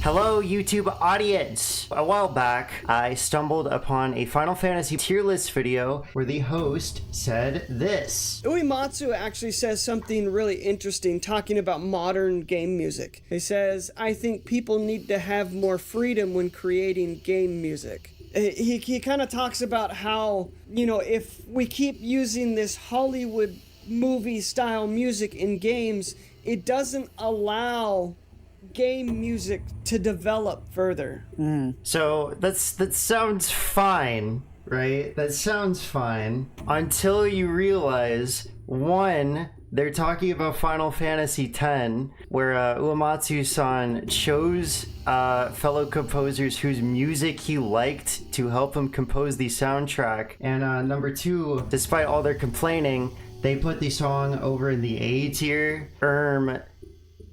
Hello, YouTube audience! A while back, I stumbled upon a Final Fantasy tier list video where the host said this. Uematsu actually says something really interesting talking about modern game music. He says, I think people need to have more freedom when creating game music. He kind of talks about how, you know, if we keep using this Hollywood movie style music in games, it doesn't allow game music to develop further. So that sounds fine, right? That sounds fine until you realize, one, they're talking about Final Fantasy X, where Uematsu-san chose fellow composers whose music he liked to help him compose the soundtrack. And number two, despite all their complaining, they put the song over in the A tier.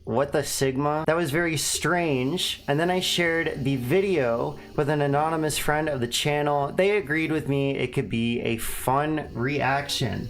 What the Sigma? That was very strange. And then I shared the video with an anonymous friend of the channel. They agreed with me it could be a fun reaction.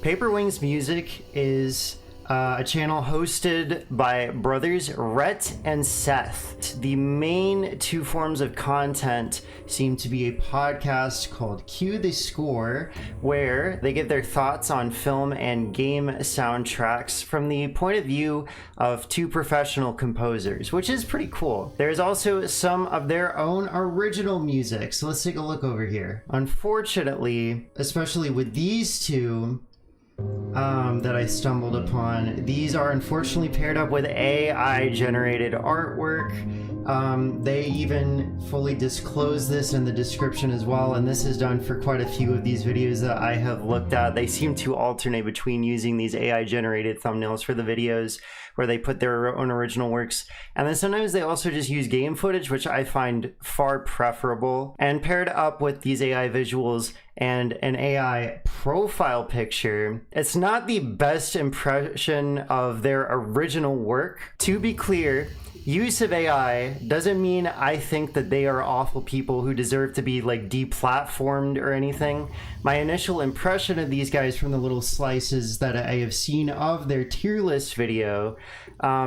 Papr Wings Music is a channel hosted by brothers Rhett and Seth. The main two forms of content seem to be a podcast called Cue the Score, where they give their thoughts on film and game soundtracks from the point of view of two professional composers, which is pretty cool. There's also some of their own original music, so let's take a look over here. Unfortunately, especially with these two, that I stumbled upon, these are unfortunately paired up with AI generated artwork. They even fully disclose this in the description as well, and this is done for quite a few of these videos that I have looked at. They seem to alternate between using these AI generated thumbnails for the videos where they put their own original works, and then sometimes they also just use game footage, which I find far preferable, and paired up with these AI visuals and an AI profile picture. It's not the best impression of their original work. To be clear, use of AI doesn't mean I think that they are awful people who deserve to be like deplatformed or anything. My initial impression of these guys from the little slices that I have seen of their tier list video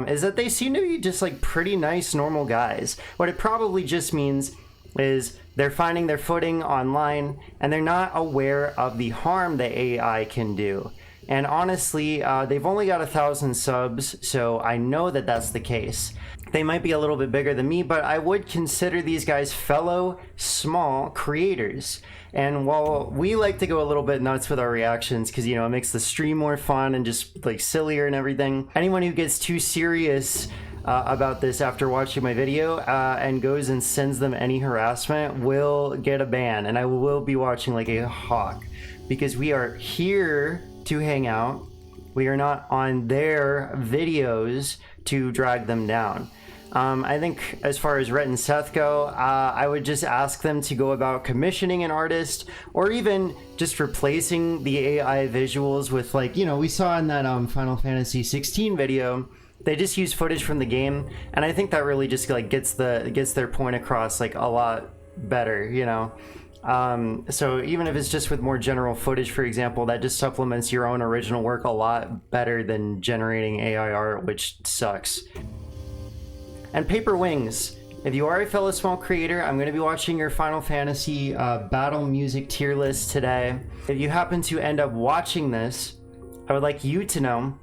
is that they seem to be just like pretty nice normal guys. What it probably just means is they're finding their footing online and they're not aware of the harm that AI can do. And honestly, they've only got 1,000 subs, so I know that that's the case. They might be a little bit bigger than me, but I would consider these guys fellow small creators. And while we like to go a little bit nuts with our reactions because, you know, it makes the stream more fun and just like sillier and everything, anyone who gets too serious about this after watching my video and goes and sends them any harassment will get a ban, and I will be watching like a hawk because we are here to hang out. We are not on their videos to drag them down. I think as far as Rhett and Seth go, I would just ask them to go about commissioning an artist or even just replacing the AI visuals with, like, you know, we saw in that Final Fantasy 16 video, they just use footage from the game, and I think that really just like gets their point across like a lot better, you know. So even if it's just with more general footage, for example, that just supplements your own original work a lot better than generating AI art, which sucks. And Papr Wings, if you are a fellow small creator, I'm going to be watching your Final Fantasy battle music tier list today. If you happen to end up watching this, I would like you to know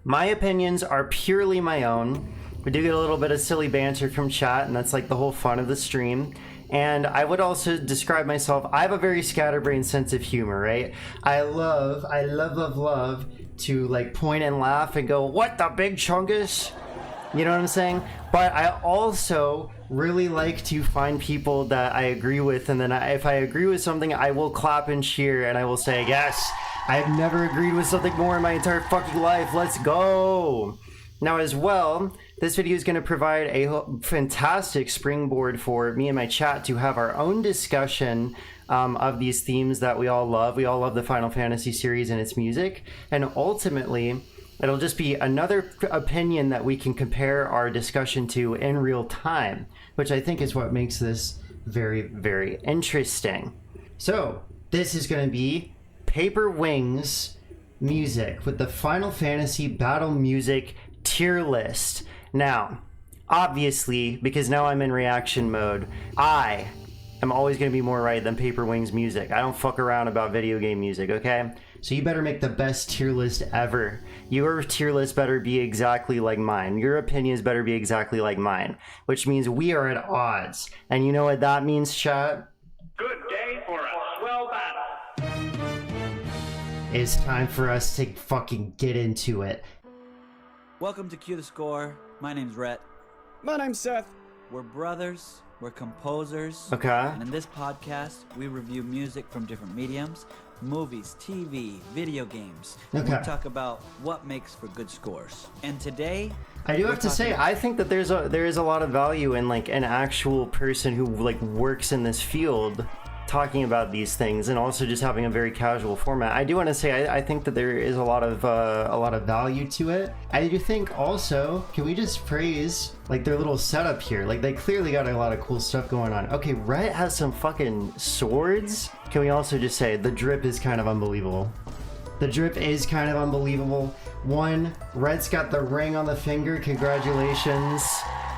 my opinions are purely my own. We do get a little bit of silly banter from chat, and that's like the whole fun of the stream. And I would also describe myself, I have a very scatterbrained sense of humor, right? I love to like point and laugh and go, what the big chungus? You know what I'm saying? But I also really like to find people that I agree with, and then if I agree with something, I will clap and cheer, and I will say, yes, I've never agreed with something more in my entire fucking life. Let's go. Now, as well, this video is going to provide a fantastic springboard for me and my chat to have our own discussion of these themes that we all love. We all love the Final Fantasy series and its music, and ultimately, it'll just be another opinion that we can compare our discussion to in real time, which I think is what makes this very, very interesting. So, this is going to be Papr Wings music with the Final Fantasy battle music tier list. Now, obviously, because now I'm in reaction mode, I am always going to be more right than Papr Wings music. I don't fuck around about video game music, okay? So you better make the best tier list ever. Your tier list better be exactly like mine. Your opinions better be exactly like mine, which means we are at odds. And you know what that means, chat? Good day for a swell battle. It's time for us to fucking get into it. Welcome to Cue the Score. My name's Rhett. My name's Seth. We're brothers. We're composers. Okay. And in this podcast, we review music from different mediums, movies, TV, video games. And Okay. we talk about what makes for good scores. And today, I do we're have to say, talking- I think that there is a lot of value in like an actual person who like works in this field talking about these things, and also just having a very casual format. I do want to say I think that there is a lot of value to it. I do think also, can we just praise like their little setup here? Like they clearly got a lot of cool stuff going on. Okay, Rhett has some fucking swords. Can we also just say the drip is kind of unbelievable? The drip is kind of unbelievable. One, Rhett's got the ring on the finger. Congratulations.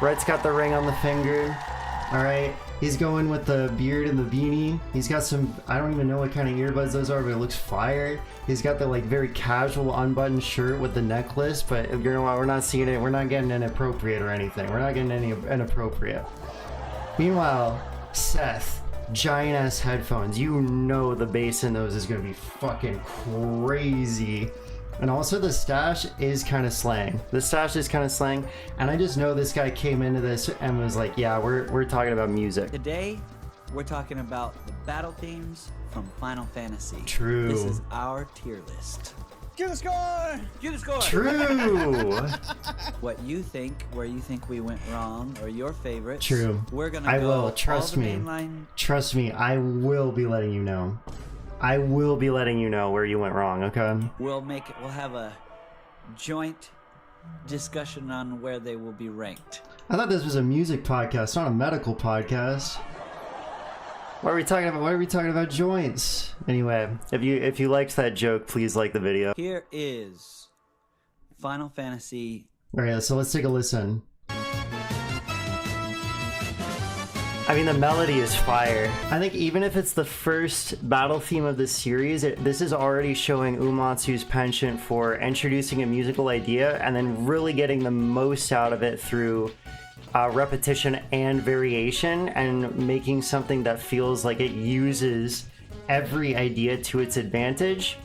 Rhett's got the ring on the finger. All right. He's going with the beard and the beanie. He's got some, I don't even know what kind of earbuds those are, but it looks fire. He's got the like very casual unbuttoned shirt with the necklace, but you know what? We're not seeing it. We're not getting inappropriate or anything. We're not getting any inappropriate. Meanwhile, Seth, giant ass headphones. You know the bass in those is gonna be fucking crazy. And also the stash is kind of slang. The stash is kind of slang. And I just know this guy came into this and was like, yeah, we're talking about music. Today, we're talking about the battle themes from Final Fantasy. True. This is our tier list. Cue the score! Cue the Score! True. What you think, where you think we went wrong, or your favorites. True. We're gonna I go will. Trust all the me. mainline. Trust me. I will be letting you know. I will be letting you know where you went wrong, okay? We'll have a joint discussion on where they will be ranked. I thought this was a music podcast, not a medical podcast. Why are we talking about? Why are we talking about joints? Anyway, if you liked that joke, please like the video. Here is Final Fantasy. All right, so let's take a listen. I mean, the melody is fire. I think even if it's the first battle theme of the series, this is already showing Uematsu's penchant for introducing a musical idea and then really getting the most out of it through repetition and variation, and making something that feels like it uses every idea to its advantage.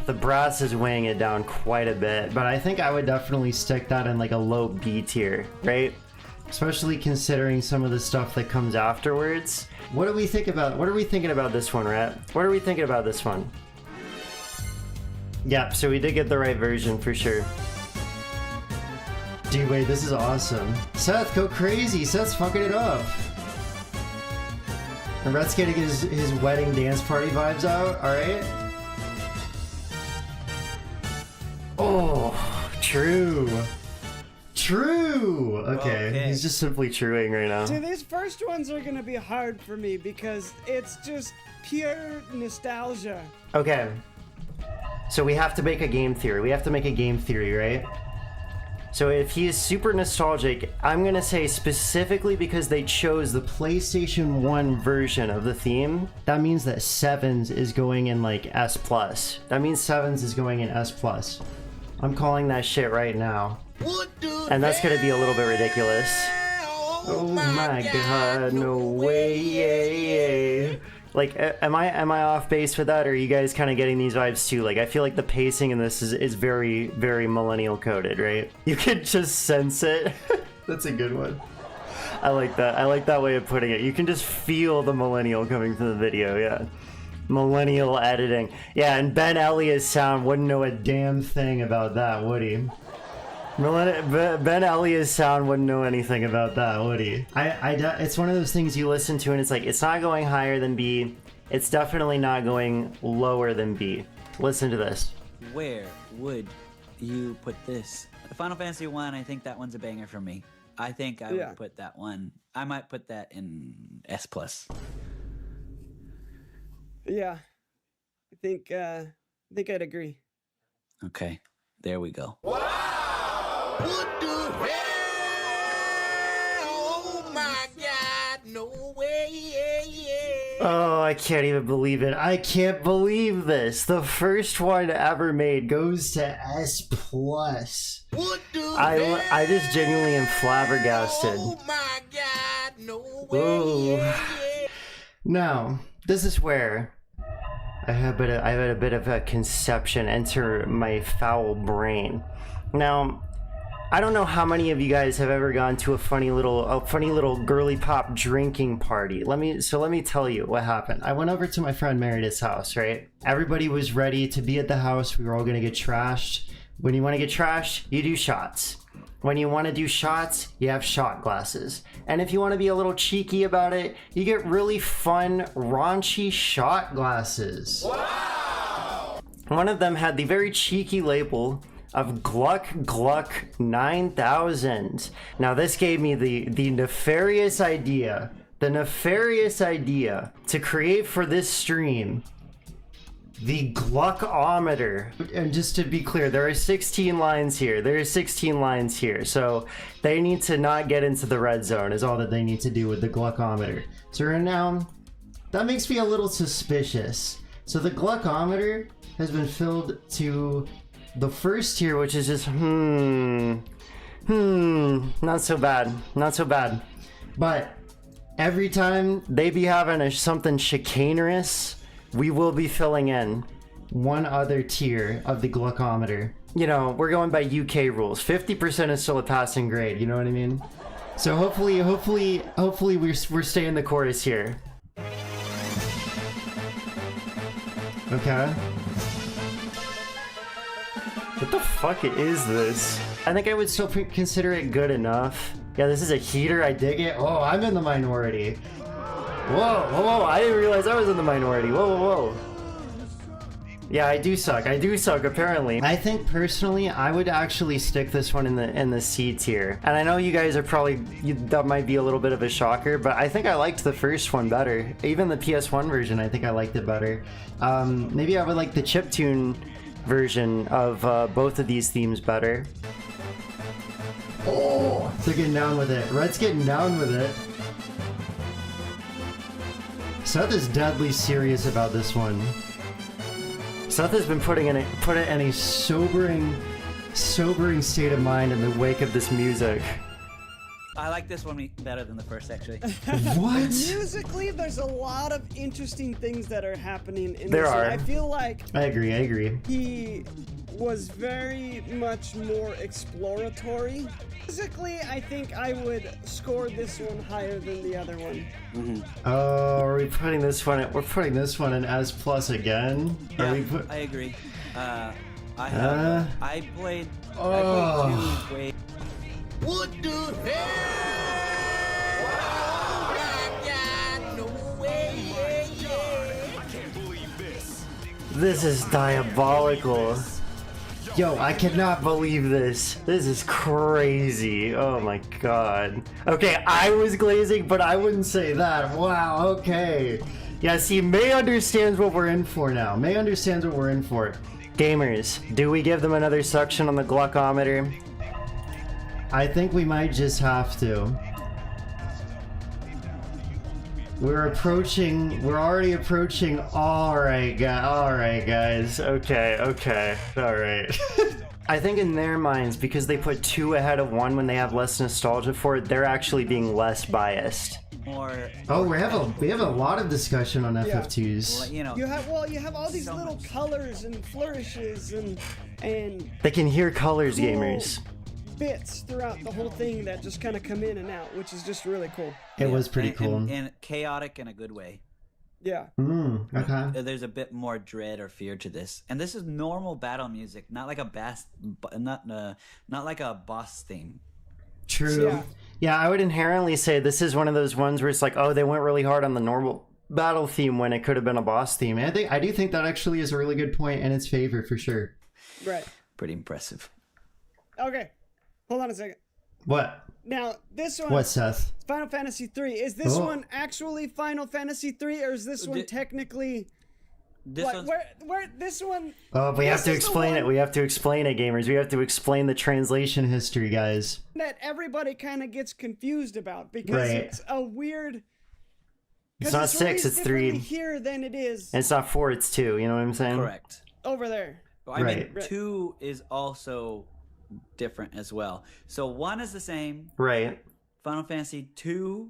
The brass is weighing it down quite a bit, but I think I would definitely stick that in like a low B tier, right? Especially considering some of the stuff that comes afterwards. What are we thinking about this one, Rhett? What are we thinking about this one? Yep, so we did get the right version for sure. Dude, wait, this is awesome. Seth, go crazy. Seth's fucking it up. And Rhett's getting his wedding dance party vibes out, alright? Oh, true. True! Okay, he's just simply truing right now. Dude, these first ones are gonna be hard for me because it's just pure nostalgia. Okay. So we have to make a game theory. Right? So if he is super nostalgic, I'm gonna say specifically because they chose the PlayStation 1 version of the theme, that means that Sevens is going in like S+. That means Sevens is going in S+. I'm calling that shit right now. And that's gonna be a little bit ridiculous. Oh my god, no way. Like, am I off base with that, or are you guys kind of getting these vibes too? Like, I feel like the pacing in this is very, very millennial coded, right? You can just sense it. That's a good one. I like that. I like that way of putting it. You can just feel the millennial coming from the video, yeah. Millennial editing. Yeah, and Ben Elliott's sound wouldn't know a damn thing about that, would he? Ben Elliott's sound wouldn't know anything about that, would he? It's one of those things you listen to and it's like, it's not going higher than B. It's definitely not going lower than B. Listen to this. Where would you put this? The Final Fantasy 1, I think that one's a banger for me. I think I would put that one. I might put that in S+. Yeah. I think I'd agree. Okay, there we go. What the hell? Oh, I can't even believe it. I can't believe this. The first one ever made goes to S+. What the I just genuinely am flabbergasted. Oh my God, no way. Ooh. Now, this is where I had a bit of a conception enter my foul brain. Now, I don't know how many of you guys have ever gone to a funny little girly pop drinking party. Let me tell you what happened. I went over to my friend Meredith's house, right? Everybody was ready to be at the house. We were all gonna get trashed. When you want to get trashed, you do shots. When you want to do shots, you have shot glasses. And if you want to be a little cheeky about it, you get really fun, raunchy shot glasses. Wow! One of them had the very cheeky label of Gluck 9000. Now this gave me the nefarious idea to create for this stream the GLUCK-O-METER. And just to be clear, there are 16 lines here. So they need to not get into the red zone is all that they need to do with the GLUCK-O-METER. So right now, that makes me a little suspicious. So the GLUCK-O-METER has been filled to the first tier, which is just not so bad. But every time they be having something chicanerous, we will be filling in one other tier of the GLUCK-O-METER. You know, we're going by UK rules. 50% is still a passing grade, you know what I mean? So hopefully we're staying the chorus here. Okay. What the fuck is this? I think I would still consider it good enough. Yeah, this is a heater. I dig it. Oh, I'm in the minority. Whoa. I didn't realize I was in the minority. Whoa. Yeah, I do suck, apparently. I think personally, I would actually stick this one in the C tier. And I know you guys are probably, that might be a little bit of a shocker, but I think I liked the first one better. Even the PS1 version, I think I liked it better. Maybe I would like the chiptune version of both of these themes better. Oh, they're getting down with it. Red's getting down with it. Seth is deadly serious about this one. Seth has been put it in a sobering state of mind in the wake of this music. I like this one better than the first, actually. What? Musically, there's a lot of interesting things that are happening in there this. Are. I feel like I agree. He was very much more exploratory. Musically, I think I would score this one higher than the other one. Mm-hmm. Oh, are we putting this one? We're putting this one in S+ again. Yeah, I agree. I played 2 way. What the hell? Oh my God, no way. I can't believe this. This is diabolical. Yo, I cannot believe this. This is crazy. Oh my God. Okay, I was glazing, but I wouldn't say that. Wow, okay. Yeah, see, May understands what we're in for now. May understands what we're in for. Gamers, do we give them another suction on the GLUCK-O-METER? I think we might just have to. We're already approaching. Alright guys. Okay. Alright. I think in their minds, because they put 2 ahead of 1 when they have less nostalgia for it, they're actually being less biased. We have a lot of discussion on FF2s. Well, you know, you have all these little colors and flourishes and they can hear colors, cool gamers. Bits throughout the whole thing that just kind of come in and out, which is just really cool. It was pretty cool. And chaotic in a good way. Yeah. Okay. There's a bit more dread or fear to this, and this is normal battle music, not like not like a boss theme. True. Yeah, I would inherently say this is one of those ones where it's like, oh, they went really hard on the normal battle theme when it could have been a boss theme. And I do think that actually is a really good point in its favor for sure. Right. Pretty impressive. Okay. Hold on a second. What? Now, this one... What, Seth? Final Fantasy 3. Is this one actually Final Fantasy 3, or is this one technically... This like, where this one... Oh, we have to explain it. We have to explain it, gamers. We have to explain the translation history, guys. That everybody kind of gets confused about, because it's a weird... It's not 6, it's 3. Here than it is. And it's not 4, it's 2. You know what I'm saying? Correct. Over there. Well, I mean, 2 is also different as well. So 1 is the same. Right. Final Fantasy 2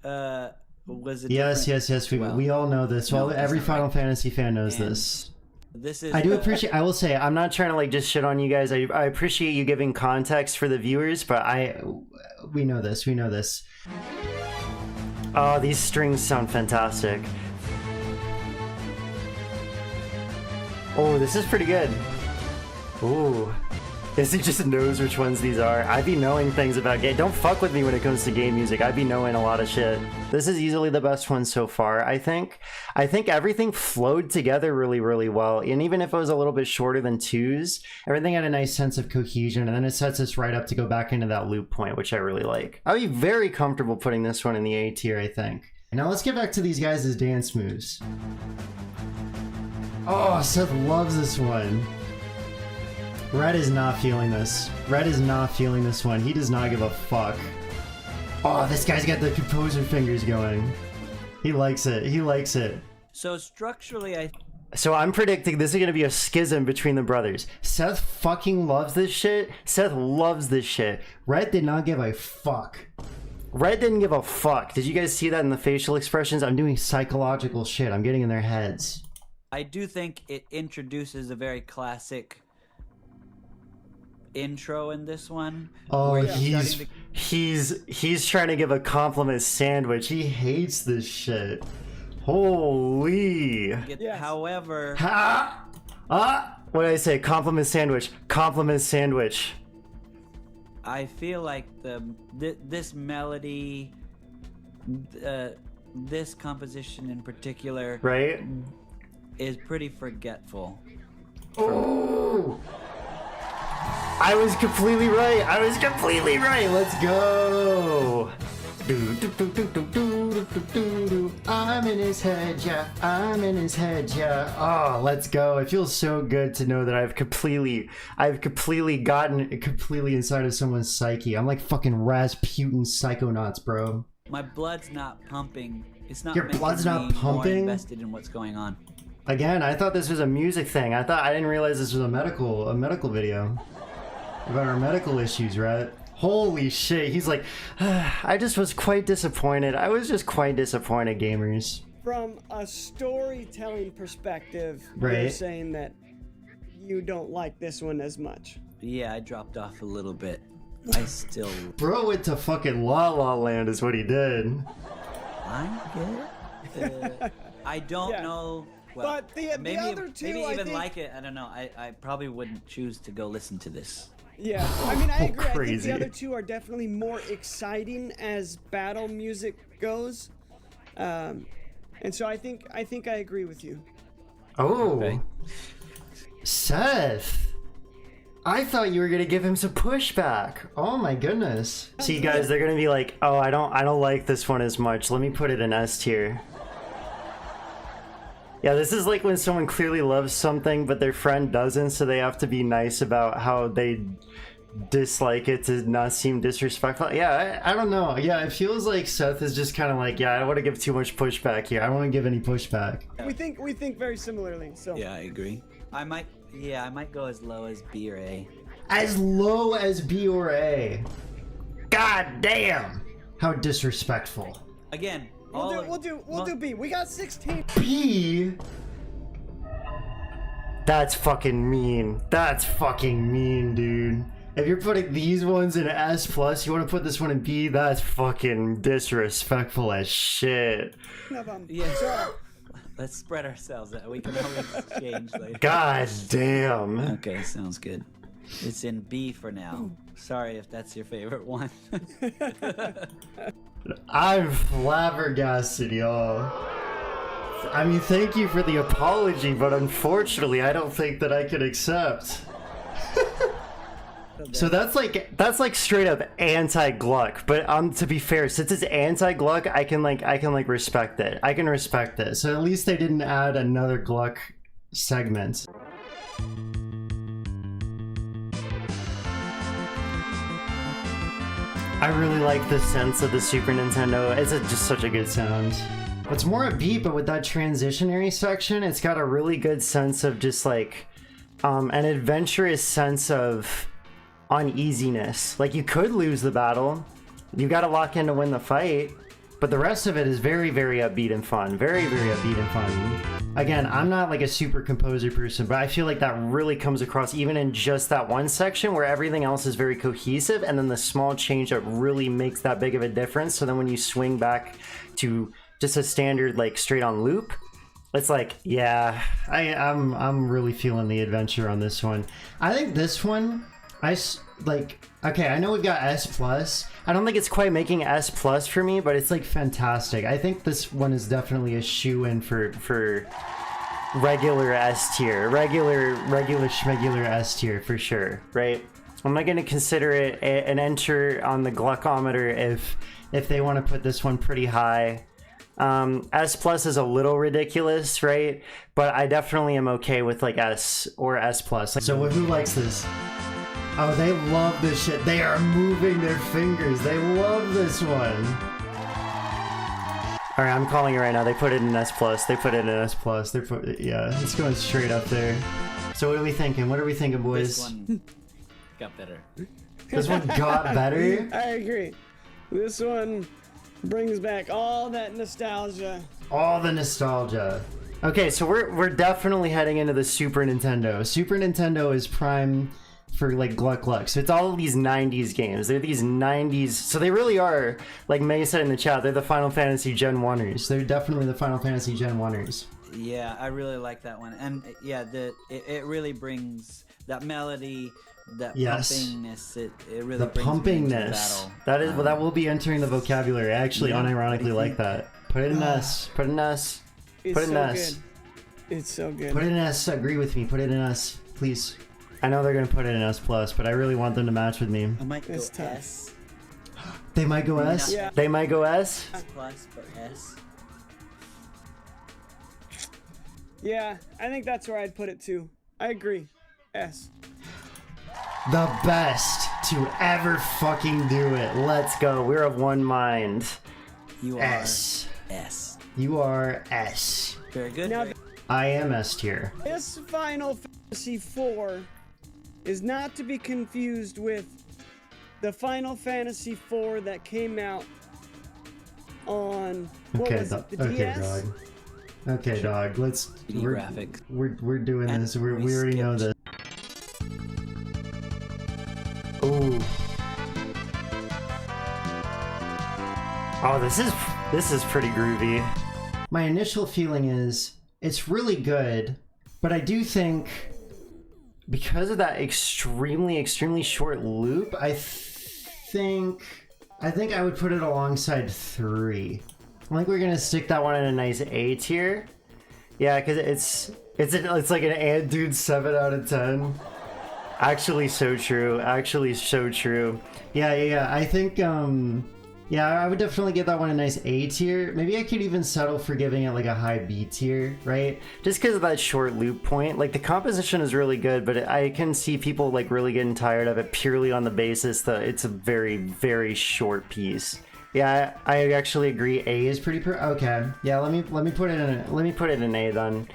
was a yes. We all know this. Well, every Final Fantasy fan knows And this. This is. I do appreciate. I will say, I'm not trying to like just shit on you guys. I appreciate you giving context for the viewers, but we know this. We know this. Oh, these strings sound fantastic. Oh, this is pretty good. Ooh. Izzy just knows which ones these are. I be knowing things about game. Don't fuck with me when it comes to game music. I be knowing a lot of shit. This is easily the best one so far, I think. I think everything flowed together really, really well. And even if it was a little bit shorter than 2's, everything had a nice sense of cohesion. And then it sets us right up to go back into that loop point, which I really like. I'd be very comfortable putting this one in the A tier, I think. Now let's get back to these guys' dance moves. Oh, Seth loves this one. Rhett is not feeling this. Rhett is not feeling this one. He does not give a fuck. Oh, this guy's got the composer fingers going. He likes it. He likes it. So structurally, So I'm predicting this is going to be a schism between the brothers. Seth fucking loves this shit. Seth loves this shit. Rhett did not give a fuck. Rhett didn't give a fuck. Did you guys see that in the facial expressions? I'm doing psychological shit. I'm getting in their heads. I do think it introduces a very classic intro in this one. Oh, he's trying to give a compliment sandwich. He hates this shit. Holy. However, what did I say? Compliment sandwich. Compliment sandwich. I feel like this melody, this composition in particular, right, is pretty forgetful. Oh. I was completely right. I was completely right. Let's go. I'm in his head, yeah. I'm in his head, yeah. Oh, let's go. It feels so good to know that I've completely gotten completely inside of someone's psyche. I'm like fucking Rasputin Psychonauts, bro. My blood's not pumping. It's not. Your blood's not pumping? More invested in what's going on. Again, I thought this was a music thing. I didn't realize this was a medical video. About our medical issues, right? Holy shit, he's like, I just was quite disappointed. I was just quite disappointed, gamers. From a storytelling perspective, right, you're saying that you don't like this one as much. Yeah, I dropped off a little bit. I still... Bro went to fucking La La Land is what he did. I get it. I don't know... Well, but the other two, maybe even think... like it. I don't know. I probably wouldn't choose to go listen to this. Yeah, I mean, I agree. Crazy. I think the other two are definitely more exciting as battle music goes, and so I think I agree with you. Oh, okay. Seth, I thought you were gonna give him some pushback. Oh my goodness. See, guys, they're gonna be like, oh, I don't like this one as much. Let me put it in S tier. Yeah, this is like when someone clearly loves something, but their friend doesn't, so they have to be nice about how they dislike it to not seem disrespectful. Yeah, I don't know. Yeah, it feels like Seth is just kind of like, yeah, I don't want to give too much pushback here. I don't want to give any pushback. We think very similarly. So yeah, I agree. I might go as low as B or A. As low as B or A. God damn! How disrespectful. Again. We'll do B. We got 16. B? That's fucking mean. That's fucking mean, dude. If you're putting these ones in S plus, you want to put this one in B, that's fucking disrespectful as shit. Yeah, sure. Let's spread ourselves out. We can always change later. God damn. Okay, sounds good. It's in B for now. Sorry if that's your favorite one. I'm flabbergasted, y'all. I mean, thank you for the apology, but unfortunately, I don't think that I can accept. So that's like straight up anti-Gluck. But to be fair, since it's anti-Gluck, I can respect it. I can respect it. So at least they didn't add another Gluck segment. I really like the sense of the Super Nintendo. It's just such a good sound. It's more upbeat, but with that transitionary section, it's got a really good sense of just like an adventurous sense of uneasiness. Like, you could lose the battle, you got to lock in to win the fight, but the rest of it is very, very upbeat and fun. Very, very upbeat and fun. Again, I'm not like a super composer person, but I feel like that really comes across even in just that one section where everything else is very cohesive, and then the small change that really makes that big of a difference. So then when you swing back to just a standard like straight on loop, it's like, yeah, I'm really feeling the adventure on this one. I think this one, okay, I know we've got S+. I don't think it's quite making S+ for me, but it's like fantastic. I think this one is definitely a shoe-in for regular S tier, regular schmegular S tier for sure, right? I'm not gonna consider it an enter on the GLUCK-O-METER if they want to put this one pretty high. S+ is a little ridiculous, right? But I definitely am okay with like S or S+. So who likes this? Oh, they love this shit. They are moving their fingers. They love this one. All right, I'm calling it right now. They put it in S+. They put it in S+. Yeah, it's going straight up there. So what are we thinking? What are we thinking, boys? This one got better. This one got better? I agree. This one brings back all that nostalgia. All the nostalgia. Okay, so we're definitely heading into the Super Nintendo. Super Nintendo is prime for like Gluck. So it's all of these 90s games. They're these 90s, so they really are, like May said in the chat, they're the Final Fantasy Gen 1ers. They're definitely the Final Fantasy Gen 1ers. Yeah, I really like that one. And yeah, it really brings that melody, that pumpingness. It really the brings pumpingness. Me That is that will be entering the vocabulary. I actually unironically like that. Put it in S. Put it in S. Put it in S. It's so good. Put it in S. Agree with me. Put it in S, please. I know they're gonna put it in S+, but I really want them to match with me. I might go It's tough. S. They might go S? Yeah. They might go S? Plus, but S. Yeah, I think that's where I'd put it too. I agree. S. The best to ever fucking do it. Let's go. We're of one mind. You are S. S. You are S. Very good. Now, I am S tier. this Final Fantasy IV is not to be confused with the Final Fantasy IV that came out on what was it, the DS? Dog. Okay, dog. Let's. graphics. We're doing And this. We already know this. Ooh. Oh, this is pretty groovy. My initial feeling is it's really good, but I do think because of that extremely short loop, I think I would put it alongside 3. I think we're gonna stick that one in a nice A tier. Yeah, because it's like an and dude 7 out of 10. Actually, so true. Actually, so true. Yeah. I think yeah, I would definitely give that one a nice A tier. Maybe I could even settle for giving it like a high B tier, right? Just because of that short loop point. Like, the composition is really good, but I can see people like really getting tired of it purely on the basis that it's a very short piece. Yeah, I actually agree. A is pretty okay. Yeah, let me put it in A then.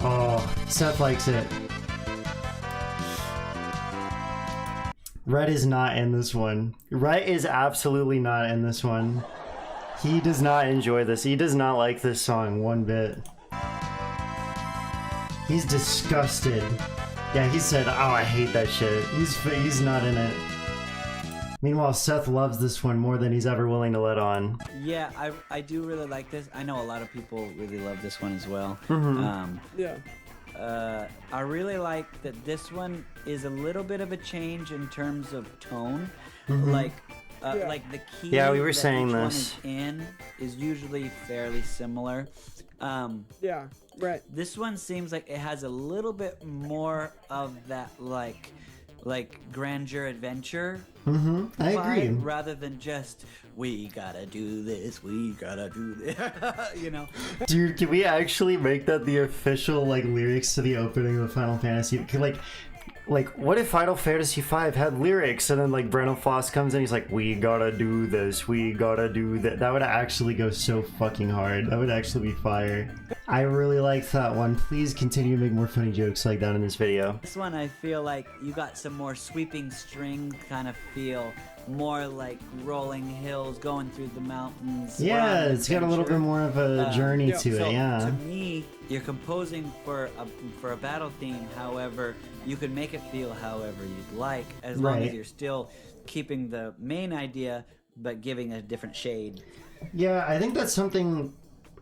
Oh, Seth likes it. Rhett is not in this one. Rhett is absolutely not in this one. He does not enjoy this. He does not like this song one bit. He's disgusted. Yeah, he said, "Oh, I hate that shit." He's not in it. Meanwhile, Seth loves this one more than he's ever willing to let on. Yeah, I do really like this. I know a lot of people really love this one as well. Yeah. I really like that this one is a little bit of a change in terms of tone. Like the key yeah, we were that saying each one this. is in is usually fairly similar. Yeah, right. This one seems like it has a little bit more of that like grandeur adventure I agree. vibe, rather than just we gotta do this, you know. Dude, can we actually make that the official like lyrics to the opening of Final Fantasy? Like, like, what if Final Fantasy V had lyrics and then like Brennan Floss comes in, he's like, we gotta do this, we gotta do that. That would actually go so fucking hard. That would actually be fire. I really liked that one. Please continue to make more funny jokes like that in this video. This one, I feel like you got some more sweeping string kind of feel, more like rolling hills, going through the mountains. Yeah, it's got a little bit more of a journey to it, yeah. To me, you're composing for a battle theme, however, you can make it feel however you'd like, as long as you're still keeping the main idea, but giving a different shade. Yeah, I think that's something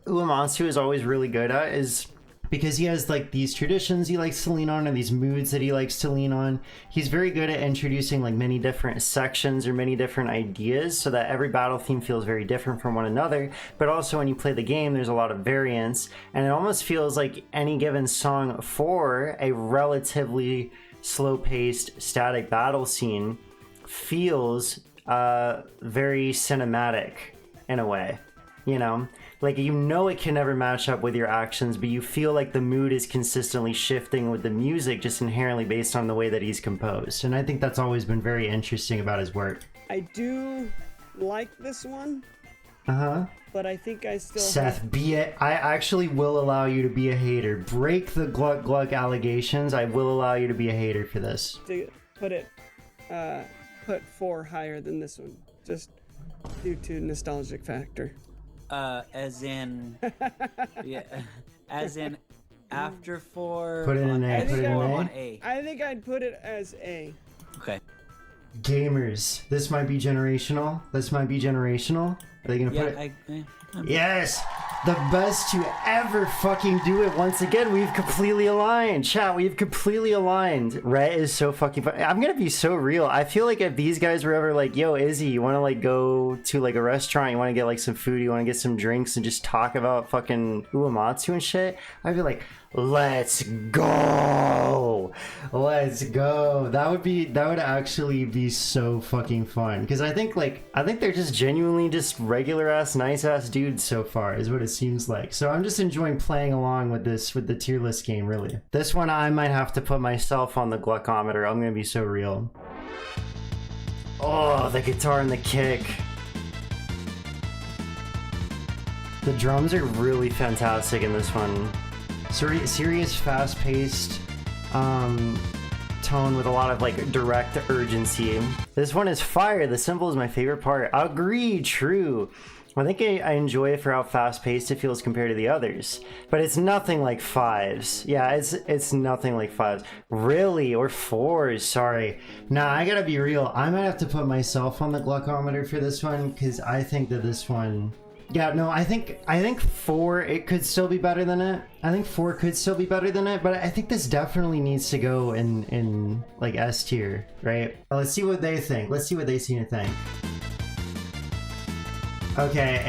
Uematsu is always really good at, is because he has like these traditions he likes to lean on and these moods that he likes to lean on. He's very good at introducing like many different sections or many different ideas so that every battle theme feels very different from one another. But also when you play the game, there's a lot of variance, and it almost feels like any given song for a relatively slow-paced static battle scene feels very cinematic in a way, you know? Like, you know it can never match up with your actions, but you feel like the mood is consistently shifting with the music just inherently based on the way that he's composed. And I think that's always been very interesting about his work. I do like this one. Uh-huh. But I think I still Seth, I actually will allow you to be a hater. Break the Gluck Gluck allegations. I will allow you to be a hater for this. To put 4 higher than this one. Just due to nostalgic factor. As in, yeah, as in after 4. Put it in A. Put it in on A. A. I think I'd put it as A. Okay. Gamers, this might be generational. This might be generational. Are they gonna put it? Yes! The best to ever fucking do it. Once again, we've completely aligned. Chat, we've completely aligned. Rhett is so fucking fun. I'm gonna be so real. I feel like if these guys were ever like, yo, Izzy, you wanna like go to like a restaurant, you wanna get like some food, you wanna get some drinks and just talk about fucking Uematsu and shit, I'd be like, let's go. Let's go. That would actually be so fucking fun. Because I think they're just genuinely just regular ass, nice ass dudes so far, is what it seems like. So I'm just enjoying playing along with the tier list game, really. This one I might have to put myself on the GLUCK-O-METER. I'm gonna be so real. Oh, the guitar and the kick. The drums are really fantastic in this one. Serious, fast-paced tone with a lot of like direct urgency. This one is fire. The cymbal is my favorite part. Agreed, true. I think I enjoy it for how fast-paced it feels compared to the others, but it's nothing like 5s. Yeah, it's nothing like 5s. Really, or 4s? Sorry. Nah, I gotta be real. I might have to put myself on the GLUCK-O-METER for this one because I think that this one. Yeah, no, I think 4, it could still be better than it. I think 4 could still be better than it, but I think this definitely needs to go in like S tier, right? Let's see what they think. Let's see what they seem to think. Okay,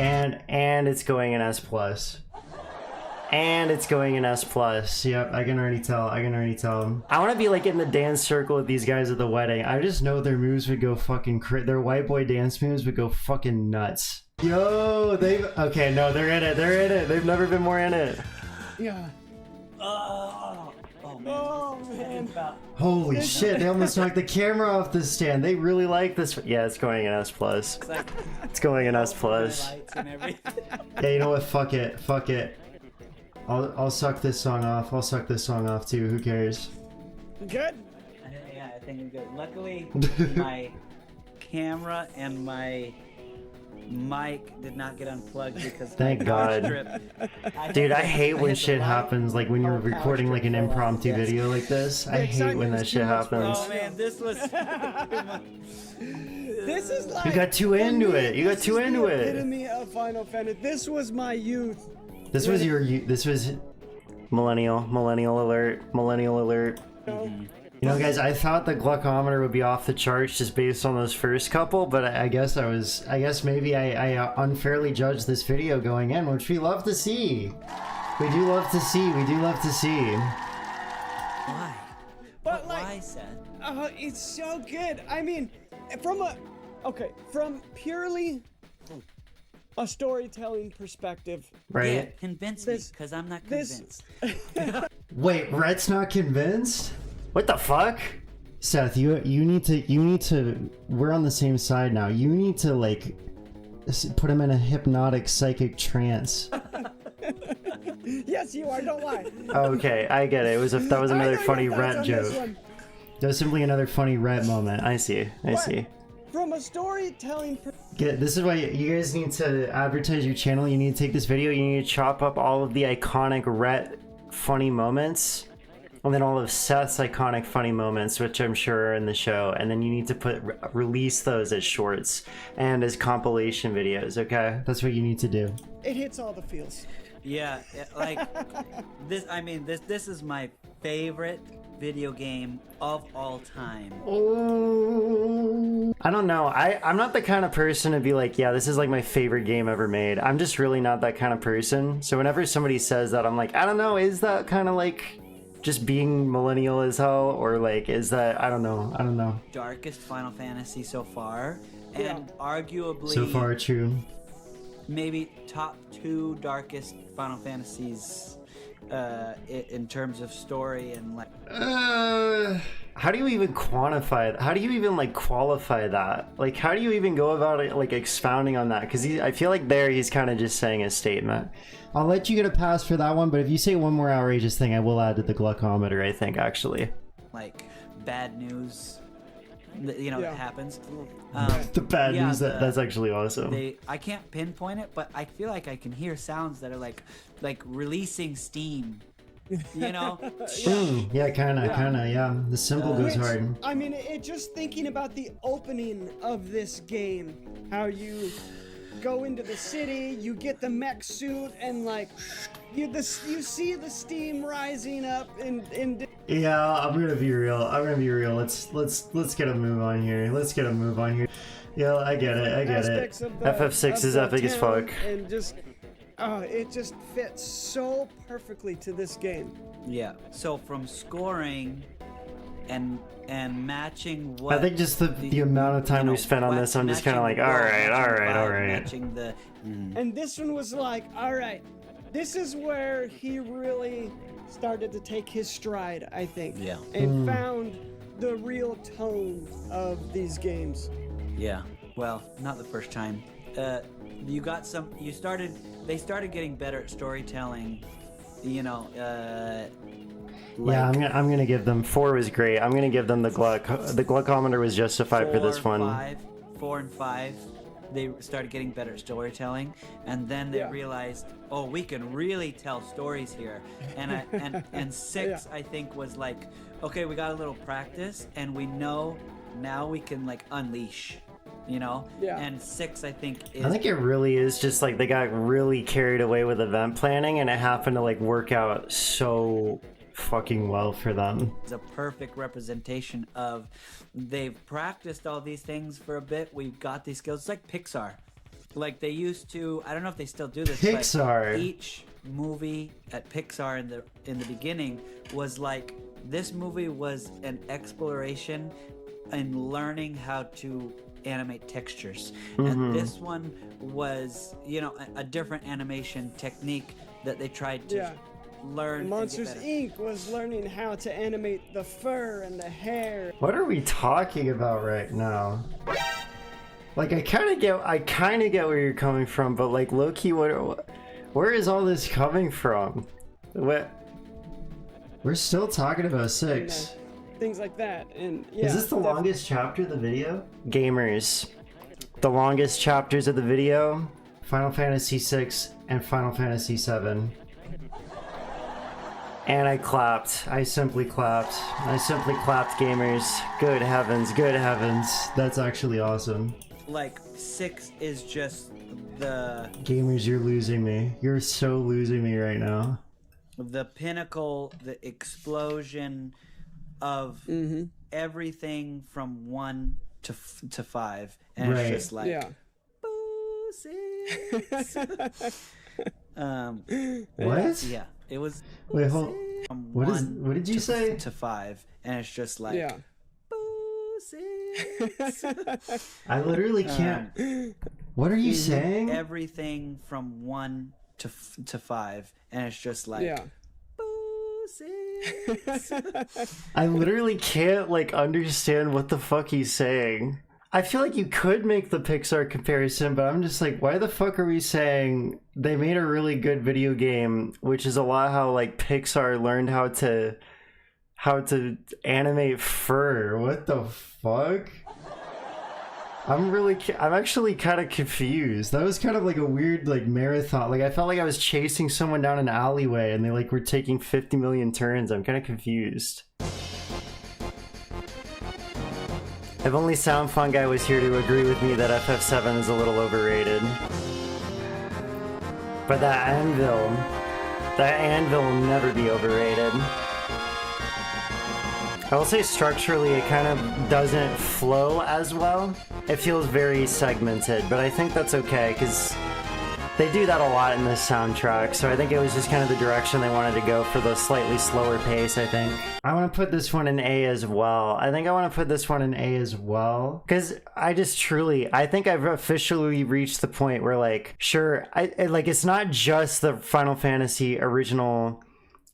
and it's going in S+. And it's going in S+. Yep, I can already tell. I want to be like in the dance circle with these guys at the wedding. I just know their moves would go fucking their white boy dance moves would go fucking nuts. Yo, okay, no, they're in it. They've never been more in it. Yeah. Oh man. Oh man. Holy shit, they almost knocked the camera off the stand. They really like this. Yeah, it's going in S+. It's going in S+. Yeah, you know what? Fuck it. I'll suck this song off. I'll suck this song off too. Who cares? Good. Yeah, I think we're good. Luckily, my camera and my mic did not get unplugged because thank God. Dude, I hate when shit happens, like when you're recording like an impromptu video like this. I hate when that shit happens. Oh man, this was This is like You got too into it. You got too into it. Epitome of Final Fantasy. This was my youth. This was this was millennial alert. You know, guys, I thought the GLUCK-O-METER would be off the charts just based on those first couple, but I guess maybe I unfairly judged this video going in, which we love to see. We do love to see. why? But like, why, Seth? it's so good. I mean, from purely a storytelling perspective. Right? Yeah, convince me, because I'm not convinced. Wait, Rhett's not convinced? What the fuck? Seth, you need to. We're on the same side now. You need to like put him in a hypnotic psychic trance. Yes, you are. Don't lie. Okay, I get it. That was another I know funny your thoughts Rhett on this joke. one. That was simply another funny Rhett moment. I see. I see. From a storytelling This is why you guys need to advertise your channel. You need to take this video. You need to chop up all of the iconic Rhett funny moments, and then all of Seth's iconic funny moments, which I'm sure are in the show, and then you need to release those as shorts and as compilation videos. Okay, that's what you need to do. It hits all the feels. Yeah, like this. I mean, this is my favorite video game of all time. Oh, I don't know. I'm not the kind of person to be like, yeah, this is like my favorite game ever made. I'm just really not that kind of person. So whenever somebody says that, I'm like, I don't know. Is that kind of like just being millennial as hell, or like is that I don't know. Darkest Final Fantasy so far, and arguably So far, true. maybe top 2 darkest Final Fantasies in terms of story and like. How do you even quantify that? How do you even like qualify that? Like, how do you even go about it, like expounding on that? Because I feel like he's kind of just saying a statement. I'll let you get a pass for that one, but if you say one more outrageous thing, I will add to the GLUCK-O-METER, I think, actually. Like bad news, that happens. The bad news, that's actually awesome. I can't pinpoint it, but I feel like I can hear sounds that are like releasing steam. Yeah, kind of, yeah. The symbol goes hard. I mean, just thinking about the opening of this game, how you go into the city, you get the mech suit, and like you see the steam rising up and. Yeah, I'm gonna be real. Let's get a move on here. Yeah, I get it. FF6 is epic as fuck. And just, it just fits so perfectly to this game. Yeah. So from scoring and matching what I think just the amount of time we spent on this, I'm just kind of like, all right. Matching the. And this one was like, all right, this is where he really started to take his stride, I think. Yeah. And found the real tone of these games. Yeah. Well, not the first time. They started getting better at storytelling. Yeah, I'm gonna give them 4 was great. I'm gonna give them the GLUCK-O-METER was justified for this one. 4 and 5, they started getting better at storytelling, and then they realized, oh, we can really tell stories here. And 6, I think, was like, okay, we got a little practice, and we know now we can like unleash. And 6, I think it really is just like they got really carried away with event planning, and it happened to like work out so fucking well for them. It's a perfect representation of they've practiced all these things for a bit. We've got these skills. It's like Pixar. Like they used to, I don't know if they still do this, Pixar. but each movie at Pixar in the beginning was like, this movie was an exploration in learning how to animate textures, and this one was a different animation technique that they tried to learn. Monsters Inc. was learning how to animate the fur and the hair. What are we talking about right now? Like I kind of get where you're coming from, but like low-key, where is all this coming from? We're still talking about 6. Things like that, and is this the longest chapter of the video? Gamers, the longest chapters of the video: Final Fantasy 6 and Final Fantasy 7. And I clapped. I simply clapped, gamers. Good heavens, that's actually awesome. Like 6 is just the gamers. You're losing me. You're so losing me right now. The pinnacle, the explosion of everything from 1 to 5, and it's just like what? Yeah, it was. Wait, hold. What did you say? To 5, and it's just like I literally can't. What are you saying? Everything from 1 to 5, and it's just like six. I literally can't like understand what the fuck he's saying. I feel like you could make the Pixar comparison, but I'm just like, why the fuck are we saying they made a really good video game, which is a lot how like Pixar learned how to animate fur. What the fuck? I'm actually kind of confused. That was kind of like a weird like marathon. Like I felt like I was chasing someone down an alleyway and they like were taking 50 million turns. I'm kind of confused. If only Sound Fun Guy was here to agree with me that FF7 is a little overrated. But that anvil will never be overrated. I will say structurally it kind of doesn't flow as well. It feels very segmented, but I think that's okay because they do that a lot in this soundtrack, so I think it was just kind of the direction they wanted to go for the slightly slower pace, I think. I want to put this one in A as well. I think I want to put this one in A as well because I think I've officially reached the point where like, sure, it's not just the Final Fantasy original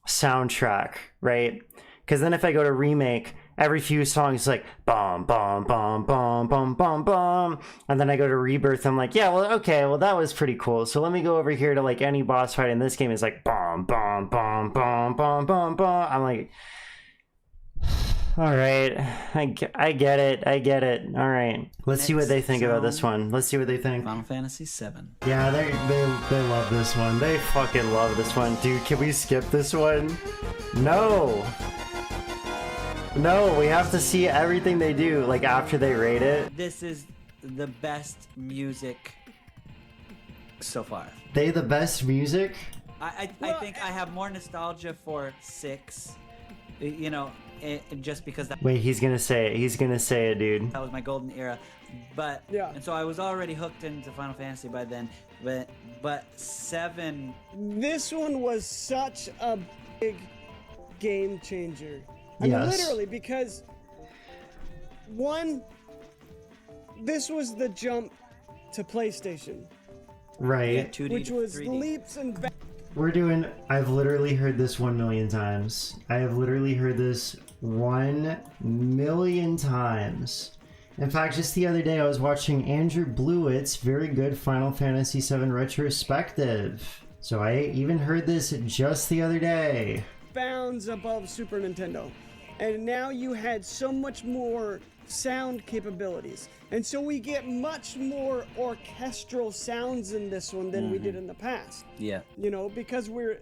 soundtrack, right? Because then if I go to remake, every few songs is like bum bum bum bum bum bum bum, and then I go to Rebirth, I'm like, yeah, well, okay, well that was pretty cool. So let me go over here to like any boss fight in this game is like bum bum bum bum bum bum bum. I'm like, all right, I get it. All right, let's see what they think about this one. Let's see what they think. Final Fantasy VII. Yeah, they love this one. They fucking love this one, dude. Can we skip this one? No, we have to see everything they do, like, after they rate it. This is the best music so far. They the best music? I think I have more nostalgia for 6, you know, just because that... Wait, he's gonna say it. He's gonna say it, dude. That was my golden era. But, yeah. And so I was already hooked into Final Fantasy by then. But 7... This one was such a big game changer. I mean, literally, because one, this was the jump to PlayStation. Right. Yeah, 2D which was 3D. leaps and bounds. I've literally heard this 1 million times. I have literally heard this 1 million times. In fact, just the other day I was watching Andrew Blewett's very good Final Fantasy VII retrospective. So I even heard this just the other day. Bounds above Super Nintendo. And now you had so much more sound capabilities. And so we get much more orchestral sounds in this one than we did in the past. Yeah. You know, because we're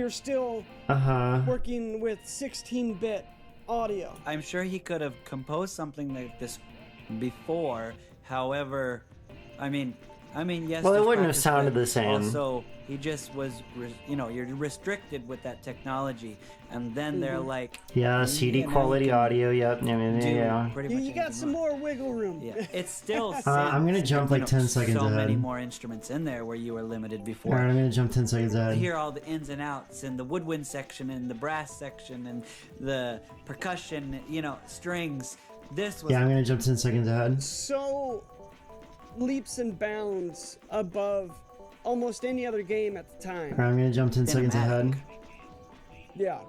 still working with 16-bit audio. I'm sure he could have composed something like this before. However, I mean, yes. Well, it there's wouldn't have practice, sounded but the same. Also, he just was, you're restricted with that technology, and then they're like, yeah, CD now quality you can audio. Yep. Yeah. pretty much You got some more wiggle room. Yeah, it's still. I'm gonna jump like 10 seconds so ahead. many more instruments in there where you were limited before. Alright, I'm gonna jump 10 seconds To ahead. hear all the ins and outs and the woodwind section and the brass section and the percussion, strings. This was Yeah, I'm gonna jump 10 seconds ahead. So leaps and bounds above almost any other game at the time. Alright, I'm gonna jump 10 seconds ahead. Yeah.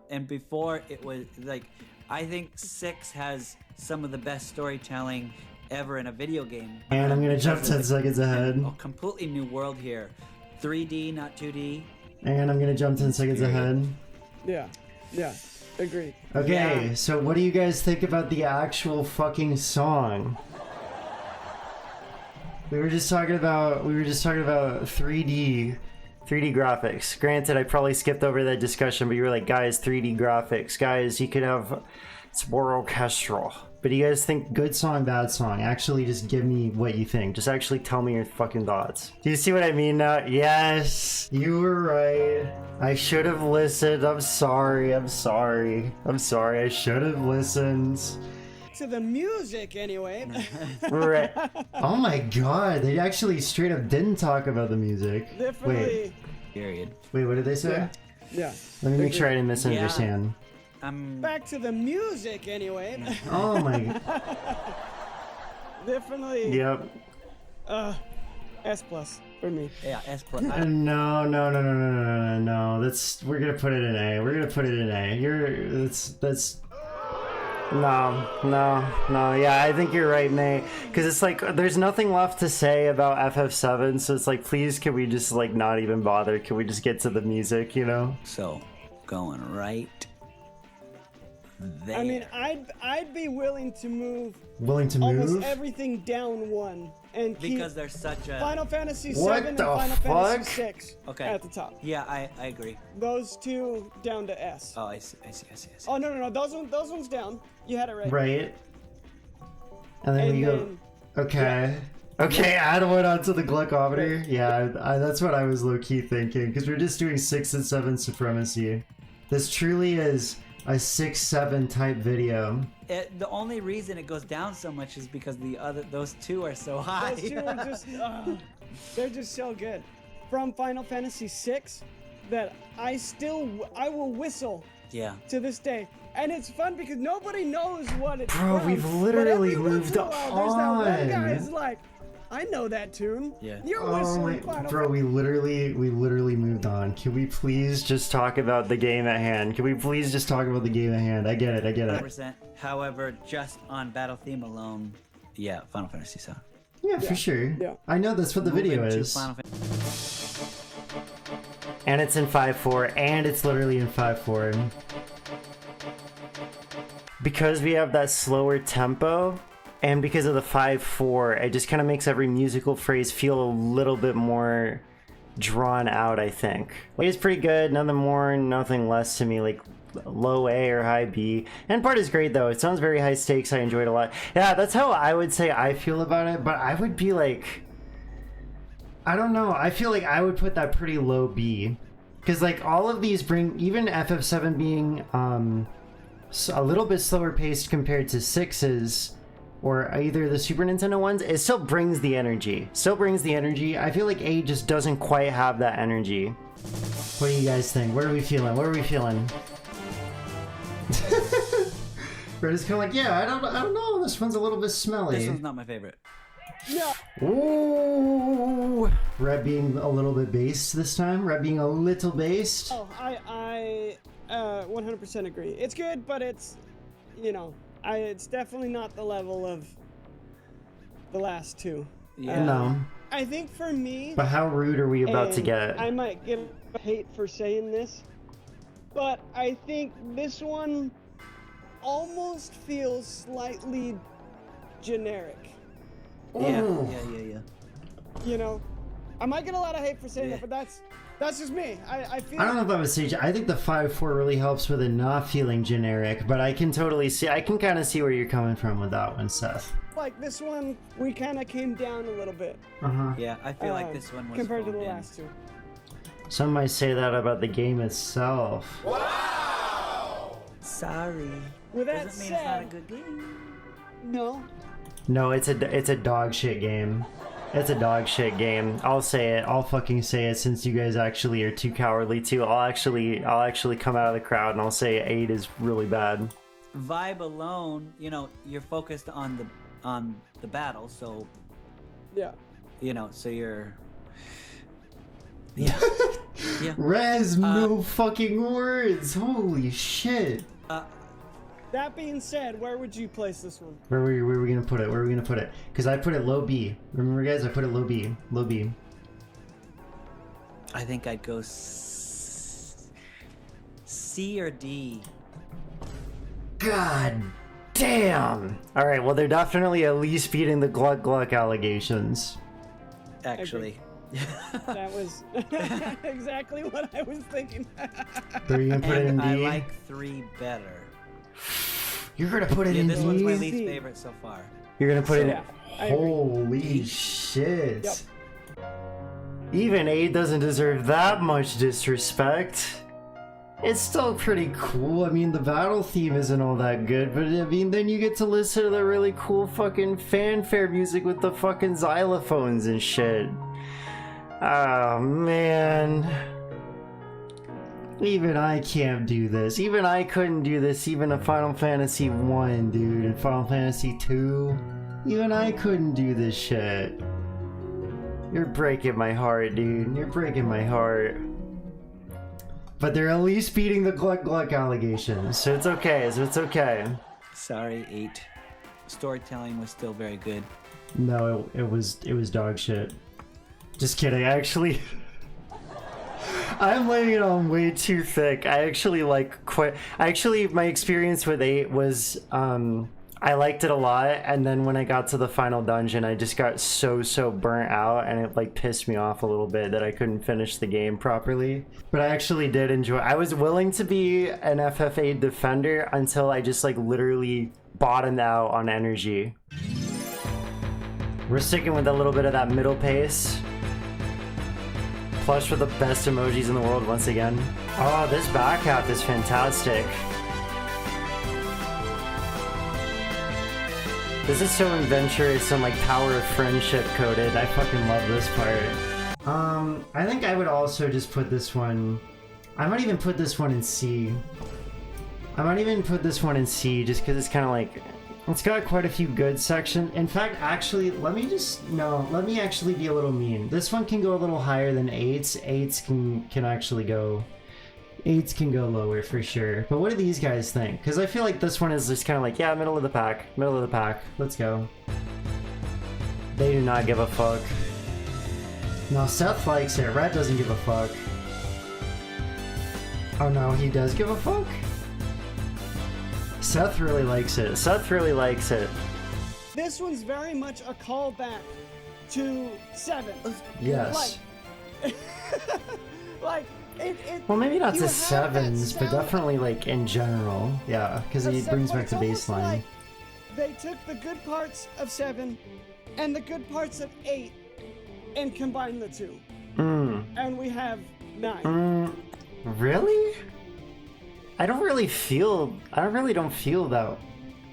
And before it was like, I think 6 has some of the best storytelling ever in a video game. And I'm gonna jump 10 seconds ahead. A completely new world here. 3D, not 2D. And I'm gonna jump 10 seconds ahead. Yeah. Agreed. Okay, Yeah. so what do you guys think about the actual fucking song? We were just talking about 3D graphics. Granted, I probably skipped over that discussion, but you were like, guys, 3D graphics. Guys, you could have, it's more orchestral. But do you guys think good song, bad song? Actually, just give me what you think. Just actually tell me your fucking thoughts. Do you see what I mean now? Yes, you were right. I should have listened. I'm sorry. I should have listened. To the music, anyway. Right. Oh my god, they actually straight up didn't talk about the music. Definitely. Period. Wait, what did they say? Yeah. Let me make sure I didn't misunderstand. Back to the music, anyway. Oh my. Definitely. Yep. S plus for me. Yeah, S plus. No. We're gonna put it in A. We're gonna put it in A. That's. No. Yeah, I think you're right, Nate. Because it's like there's nothing left to say about FF7, so it's like, please, can we just like not even bother? Can we just get to the music, you know? So, going right there. I mean, I'd be willing to move almost everything down one and keep because there's such a Final Fantasy What 7 and the Final fuck? Fantasy 6 Okay. at the top. Yeah, I agree. Those two down to S. Oh, I see. Oh no, those ones down. You had it right. Right. And then And we go. then- Okay. Okay, add one onto the GLUCK-O-METER. Yeah, that's what I was low-key thinking, because we're just doing 6 and 7 supremacy. This truly is a 6-7 type video. The only reason it goes down so much is because those two are so high. Those two are just they're just so good. From Final Fantasy 6 that I will whistle Yeah. to this day. And it's fun because nobody knows what it's Bro, from, we've but literally every once moved in a while, There's that one guy on. who's like, I know that tune. Yeah. You're Oh whistling my, Final bro, we literally moved on. Can we please just talk about the game at hand? Can we please just talk about the game at hand? I get it. 100%. However, just on battle theme alone, yeah, Final Fantasy 7. Yeah, for sure. Yeah. I know that's what the video Moving to is. Final And it's in 5.4, and it's literally in 5.4. Because we have that slower tempo, and because of the 5.4, it just kind of makes every musical phrase feel a little bit more drawn out, I think. Like, it's pretty good, nothing more, nothing less to me, like low A or high B. And part is great though, it sounds very high stakes, I enjoyed it a lot. Yeah, that's how I would say I feel about it, but I would be like, I don't know, I feel like I would put that pretty low B. Because like all of these bring, even FF7 being a little bit slower paced compared to 6's or either the Super Nintendo ones, it still brings the energy. I feel like 8 just doesn't quite have that energy. What do you guys think? What are we feeling? We're just kind of like, yeah, I don't know. This one's a little bit smelly. This one's not my favorite. No. Ooh, Rhett being a little bit based this time. Rhett being a little based. Oh, I 100% agree. It's good, but it's, it's definitely not the level of the last two. Yeah. No. I think for me, But how rude are we about to and get? I might get hate for saying this, but I think this one almost feels slightly generic. Yeah. I might get a lot of hate for saying that, but that's just me. I feel. I don't know if I would say. I think the 5.4 really helps with it not feeling generic, but I can totally see. I can kind of see where you're coming from with that one, Seth. Like this one, we kind of came down a little bit Yeah, I feel like this one was compared to the phoned in. last two. Some might say that about the game itself. Sorry. With that Doesn't mean it's not a said, good game. no. No, it's a dog shit game. It's a dog shit game. I'll say it. I'll fucking say it since you guys actually are too cowardly to. I'll actually come out of the crowd and I'll say 8 is really bad. Vibe alone, you're focused on the battle, so Yeah. so you're. Yeah. Yeah. Rez, no fucking words. Holy shit. That being said, where would you place this one? Where are we gonna put it? Because I put it low B. Remember, guys, I put it low B. I think I'd go C or D. God damn. All right. Well, they're definitely at least beating the Gluck allegations. Actually. That was exactly what I was thinking. Are you gonna put it in And D? I like 3 better. You're gonna put it Yeah, in this D. one's my D. least favorite so far. You're gonna put it in. Yeah, I agree. Holy shit. Yep. Even 8 doesn't deserve that much disrespect. It's still pretty cool. I mean, the battle theme isn't all that good, but I mean, then you get to listen to the really cool fucking fanfare music with the fucking xylophones and shit. Oh, man. Even I can't do this. Even I couldn't do this even in Final Fantasy 1, dude. And Final Fantasy 2. Even I couldn't do this shit. You're breaking my heart, dude. You're breaking my heart. But they're at least beating the Gluck allegations, so it's okay. Sorry, 8. Storytelling was still very good. No, it was dog shit. Just kidding. Actually, I'm laying it on way too thick. I actually my experience with 8 was I liked it a lot, and then when I got to the final dungeon, I just got so burnt out, and it like pissed me off a little bit that I couldn't finish the game properly. But I actually did enjoy. I was willing to be an FF8 defender until I just like literally bottomed out on energy. We're sticking with a little bit of that middle pace. Plush with the best emojis in the world once again. Oh, this back half is fantastic. This is so adventurous and like power of friendship coded. I fucking love this part. I think I would also just put this one. I might even put this one in C. Just because it's kind of like, it's got quite a few good sections. In fact, actually, let me actually be a little mean. This one can go a little higher than 8's. 8's can actually go. 8's can go lower for sure. But what do these guys think? Because I feel like this one is just kind of like, yeah, middle of the pack. Let's go. They do not give a fuck. No, Seth likes it. Rhett doesn't give a fuck. Oh no, he does give a fuck? Seth really likes it. This one's very much a callback to 7. Yes. Like, Well, maybe not you to have that 7s, but sound- definitely like in general. Yeah, because it brings back the it's almost baseline. like they took the good parts of 7 and the good parts of 8 and combined the two. And we have 9. Really? I don't really don't feel that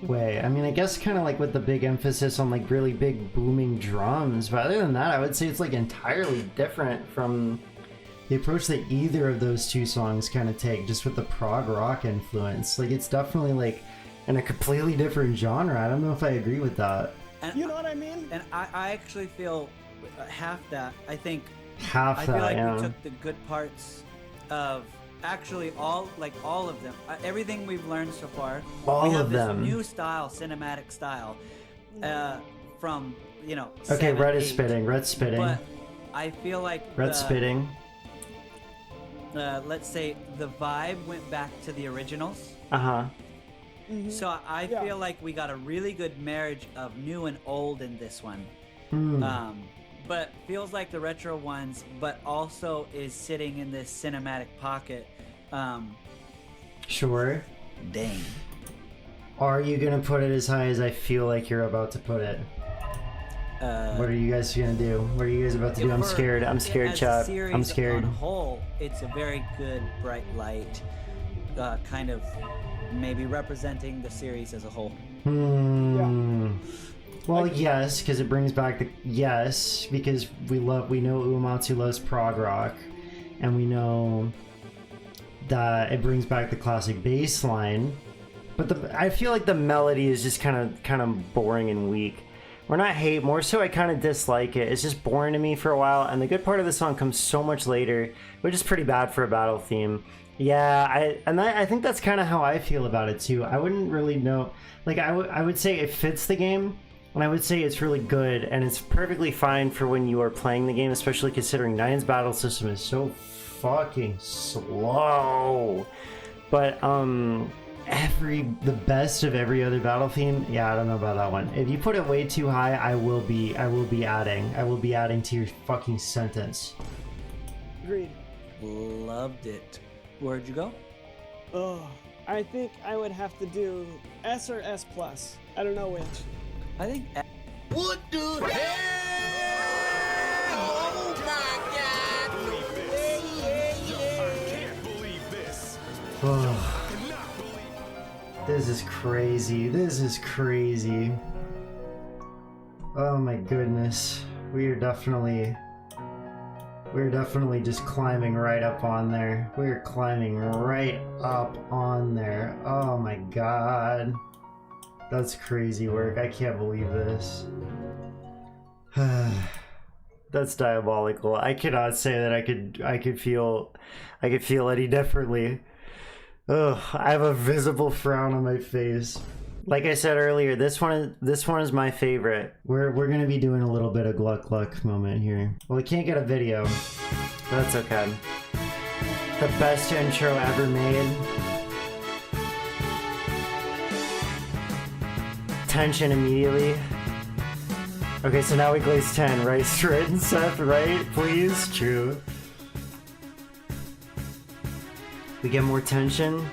way. I mean, I guess kind of like with the big emphasis on like really big booming drums, but other than that, I would say it's like entirely different from the approach that either of those two songs kind of take, just with the prog rock influence. Like, it's definitely like in a completely different genre. I don't know if I agree with that. And You know what I mean? And I actually feel half that. I think Half I that, feel like yeah. we took the good parts of actually all of them. Everything we've learned so far. All we have of this them. new style, cinematic style, from Okay, 7, Rhett is 8. spitting. Rhett's spitting. But I feel like Rhett's spitting. let's say the vibe went back to the originals. Uh-huh. So I feel like we got a really good marriage of new and old in this one. But feels like the retro ones, but also is sitting in this cinematic pocket. Sure. Dang. Are you gonna put it as high as I feel like you're about to put it? What are you guys gonna do? What are you guys about to do? I'm scared, as chat. a series I'm scared. On whole, it's a very good bright light, kind of maybe representing the series as a whole. Well, yes, because it brings back the because we know Uematsu loves prog rock, and we know that it brings back the classic bass line. But I feel like the melody is just kind of boring and weak. Or not hate, more so I kind of dislike it. It's just boring to me for a while, and the good part of the song comes so much later, which is pretty bad for a battle theme. Yeah, I think that's kind of how I feel about it too. I wouldn't really know. Like I would say it fits the game. And I would say it's really good, and it's perfectly fine for when you are playing the game, especially considering 9's battle system is so fucking slow. But the best of every other battle theme, yeah, I don't know about that one. If you put it way too high, I will be adding to your fucking sentence. Agreed. Loved it. Where'd you go? Oh, I think I would have to do S or S plus. I don't know which. I think What the hell? Oh my god! No way! Can't believe this. This is crazy. Oh my goodness. We're definitely just climbing right up on there. We're climbing right up on there. Oh my god. That's crazy work. I can't believe this. That's diabolical. I cannot say that I could feel any differently. Ugh, I have a visible frown on my face. Like I said earlier, this one is my favorite. We're gonna be doing a little bit of gluck gluck moment here. Well, we can't get a video, but that's okay. The best intro ever made. Tension immediately. Okay, so now we glaze 10, right? Rhett and Seth, right? Please? True. We get more tension.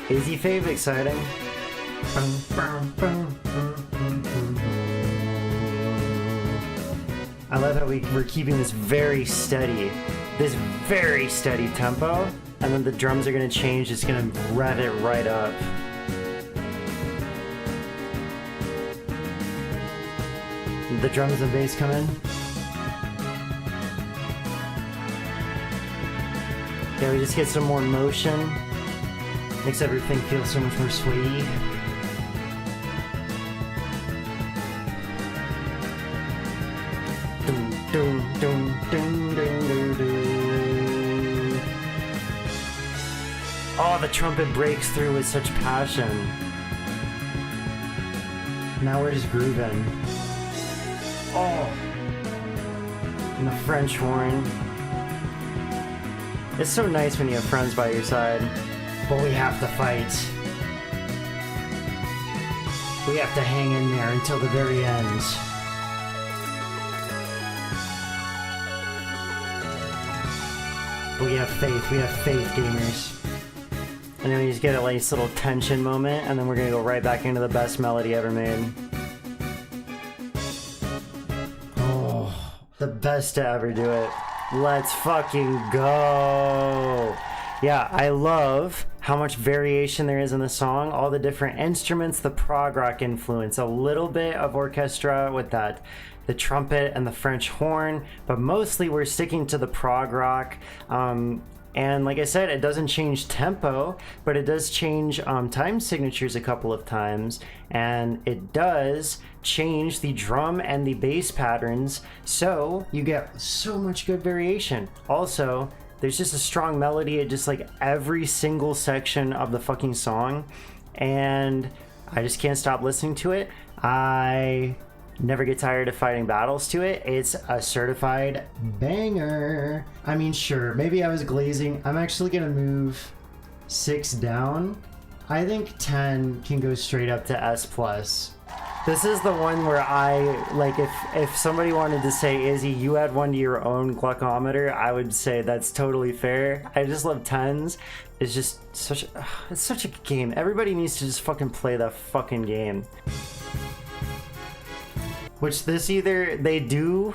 Izzy Fave exciting. I love how we're keeping this very steady tempo, and then the drums are gonna change. It's gonna rev it right up. The drums and bass come in. Yeah, we just get some more motion. Makes everything feel so much more swayy. Oh, the trumpet breaks through with such passion. Now we're just grooving. Oh, and the French horn. It's so nice when you have friends by your side, but we have to fight. We have to hang in there until the very end. But we have faith, gamers. And then we just get a nice little tension moment, and then we're gonna go right back into the best melody ever made. The best to ever do it. Let's fucking go. Yeah, I love how much variation there is in the song. All the different instruments, the prog rock influence, a little bit of orchestra with that, the trumpet and the French horn, but mostly we're sticking to the prog rock. And like I said, it doesn't change tempo, but it does change time signatures a couple of times, and it does change the drum and the bass patterns, so you get so much good variation. Also, there's just a strong melody at just like every single section of the fucking song, and I just can't stop listening to it. I never get tired of fighting battles to it. It's a certified banger. I mean, sure, maybe I was glazing. I'm actually gonna move 6 down. I think 10 can go straight up to S+. This is the one where I, like, if somebody wanted to say, Izzy, you add one to your own GLUCK-O-METER, I would say that's totally fair. I just love 10s. It's just it's such a good game. Everybody needs to just fucking play that fucking game. Which this either they do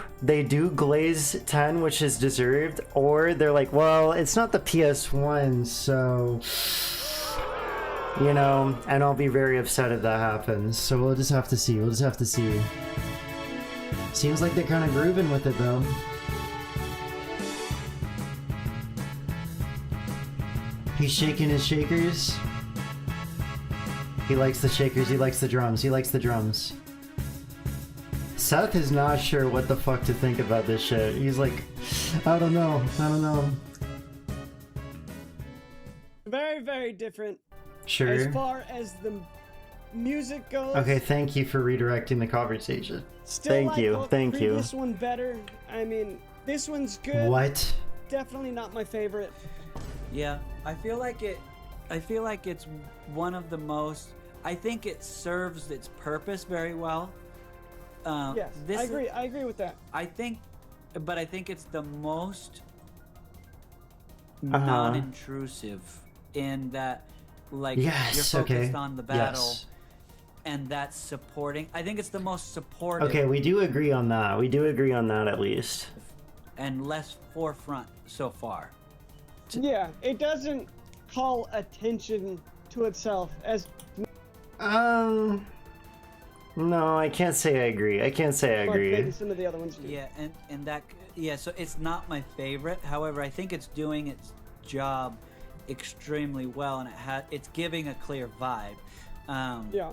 glaze 10, which is deserved, or they're like, well, it's not the PS1, so, you know, and I'll be very upset if that happens. So we'll just have to see. Seems like they're kind of grooving with it though. He's shaking his shakers. He likes the shakers, he likes the drums. Seth is not sure what the fuck to think about this shit. He's like, I don't know. Very, very different. Sure. As far as the music goes. Okay, thank you for redirecting the conversation. Thank you. This one better. I mean, this one's good. What? Definitely not my favorite. Yeah, I feel like it's one of the most. I think it serves its purpose very well. Yes, I agree with that. I think it's the most non-intrusive in that, like, you're focused on the battle, and that's supporting. I think it's the most supportive. Okay, we do agree on that. At least. And less forefront so far. Yeah, it doesn't call attention to itself as. No, I can't say I agree. Maybe some of the other ones do. Yeah, and that, yeah, so it's not my favorite. However, I think it's doing its job extremely well, and it's giving a clear vibe. Yeah.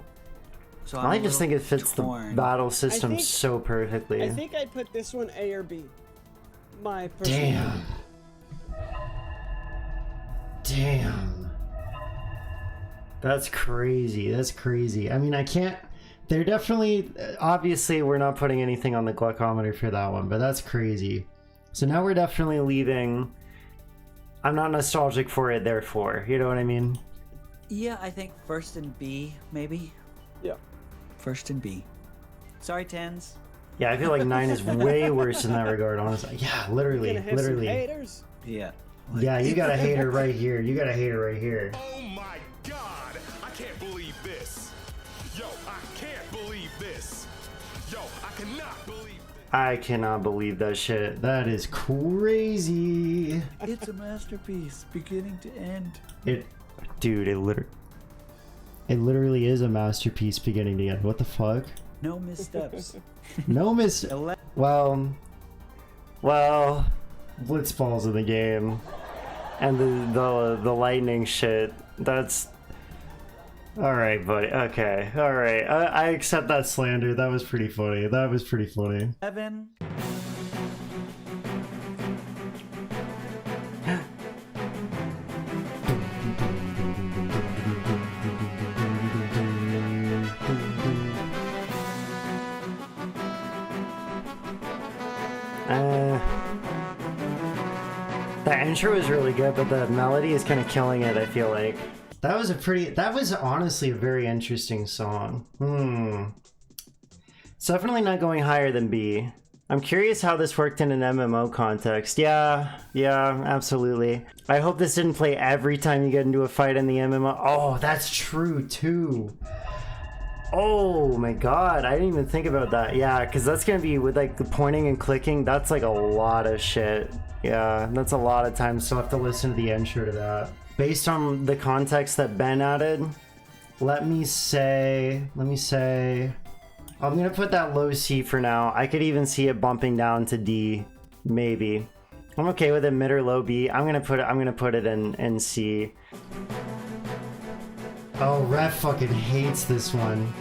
So I I'm just think it fits torn. the battle system think- so perfectly. I think I'd put this one A or B. My personal Damn. Damn. That's crazy. That's crazy. I mean, I can't. They're definitely. Obviously, we're not putting anything on the GLUCK-O-METER for that one, but that's crazy. So now we're definitely leaving. I'm not nostalgic for it, therefore. You know what I mean? Yeah, I think first and B, maybe. Yeah. First and B. Sorry, tens. Yeah, I feel like 9 is way worse in that regard, honestly. Yeah, literally. Gonna have Literally. some haters. Yeah. Yeah, you got a hater right here. You got a hater right here. Oh my god! I can't believe this. Yo, I can't believe this. Yo, I cannot believe this. I cannot believe that shit. That is crazy. It's a masterpiece, beginning to end. Dude, it literally is a masterpiece beginning to end. What the fuck? No missteps. No miss. 11. Well, Blitzball's in the game, and the lightning shit. That's all right, buddy. Okay, all right. I accept that slander. That was pretty funny. That was pretty funny. 11. The intro is really good, but the melody is kind of killing it, I feel like. That was honestly a very interesting song. It's definitely not going higher than B. I'm curious how this worked in an MMO context. Yeah, absolutely. I hope this didn't play every time you get into a fight in the MMO. Oh, that's true too. Oh my god, I didn't even think about that. Yeah, because that's gonna be with like the pointing and clicking, that's like a lot of shit. Yeah, that's a lot of time, so I'll have to listen to the intro to that. Based on the context that Ben added, let me say, I'm gonna put that low C for now. I could even see it bumping down to D, maybe. I'm okay with it mid or low B. I'm gonna put it in C. Oh, Rhett fucking hates this one.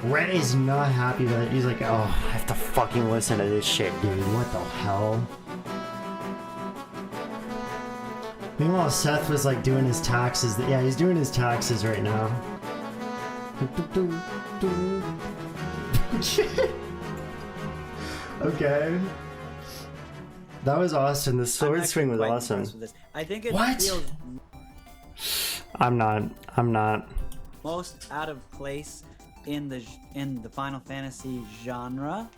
Rhett is not happy with it. He's like, oh, I have to fucking listen to this shit, dude. What the hell? Meanwhile, Seth was like doing his taxes. Yeah, he's doing his taxes right now. Okay. That was awesome. The sword swing was awesome. I think it What? feels I'm not. most out of place in the Final Fantasy genre.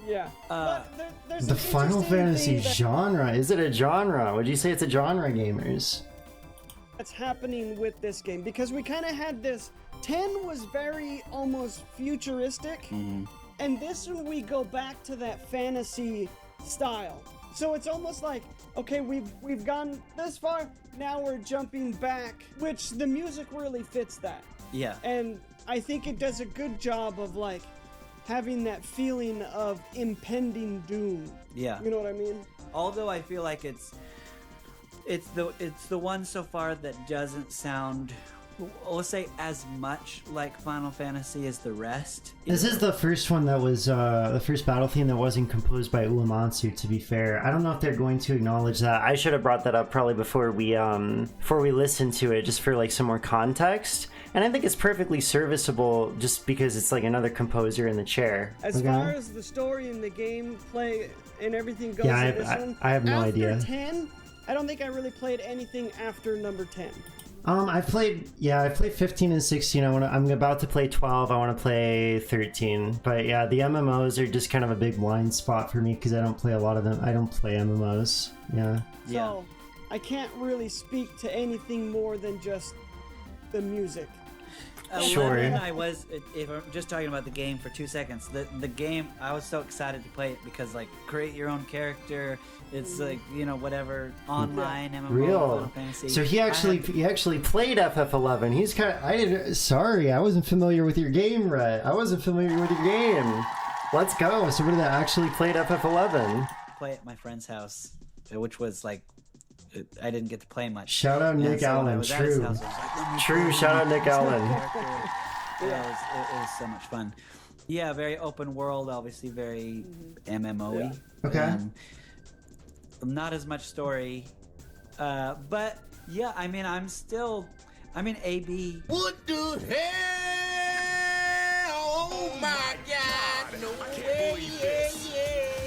Yeah. But there's The an Final interesting Fantasy thing genre. Is it a genre? Would you say it's a genre, gamers? that's happening with this game, because we kind of had this. 10 was very almost futuristic, and this one we go back to that fantasy style. So it's almost like, okay, we've gone this far, now we're jumping back, which the music really fits that. Yeah. And I think it does a good job of like having that feeling of impending doom. Yeah. You know what I mean? Although I feel like it's the one so far that doesn't sound, let's say, as much like Final Fantasy as the rest. This is the first one that was the first battle theme that wasn't composed by Uematsu, to be fair. I don't know if they're going to acknowledge that. I should have brought that up probably before we listened to it, just for like some more context. And I think it's perfectly serviceable just because it's like another composer in the chair. As far as the story and the gameplay and everything goes, Yeah, in this one, I have no idea. After 10, I don't think I really played anything after number 10. I played 15 and 16. I'm about to play 12. I want to play 13. But yeah, the MMOs are just kind of a big blind spot for me because I don't play a lot of them. I don't play MMOs. Yeah. So I can't really speak to anything more than just the music. Sure. I was, if I'm just talking about the game for 2 seconds, the game, I was so excited to play it because, like, create your own character. It's like, you know, whatever, online MMO, Final Fantasy. So he actually played FF11. He's kind of, sorry, I wasn't familiar with your game, Rhett. I wasn't familiar with your game. Let's go. Somebody that actually played FF11. Play at my friend's house, which was like, I didn't get to play much. Shout out Nick Allen. True. Shout out Nick Allen. It was so much fun. Yeah, very open world, obviously very MMO-y. Yeah. Okay. Not as much story. But yeah, I mean, AB. What the hell? Oh my God! No I can't way! believe this.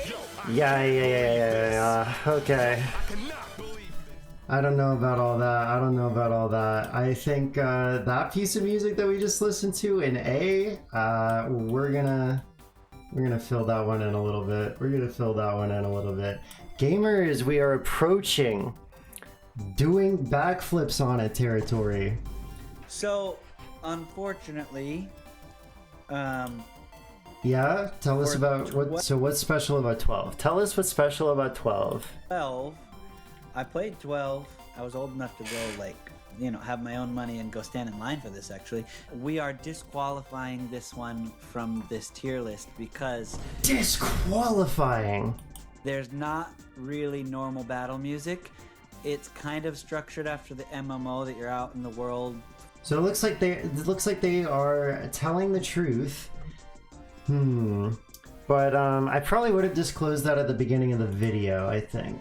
Yo, I Yeah. Okay. cannot believe I don't know about all that. I think that piece of music that we just listened to in A, we're gonna fill that one in a little bit. Gamers, we are approaching doing backflips on it territory. So, unfortunately, Yeah, tell us For about what. So what's special about 12? Tell us what's special about 12. 12, I played 12. I was old enough to go, like, you know, have my own money and go stand in line for this, actually. We are disqualifying this one from this tier list because Disqualifying. there's not really normal battle music. It's kind of structured after the MMO that you're out in the world. So it looks like they are telling the truth. But I probably would have disclosed that at the beginning of the video, I think.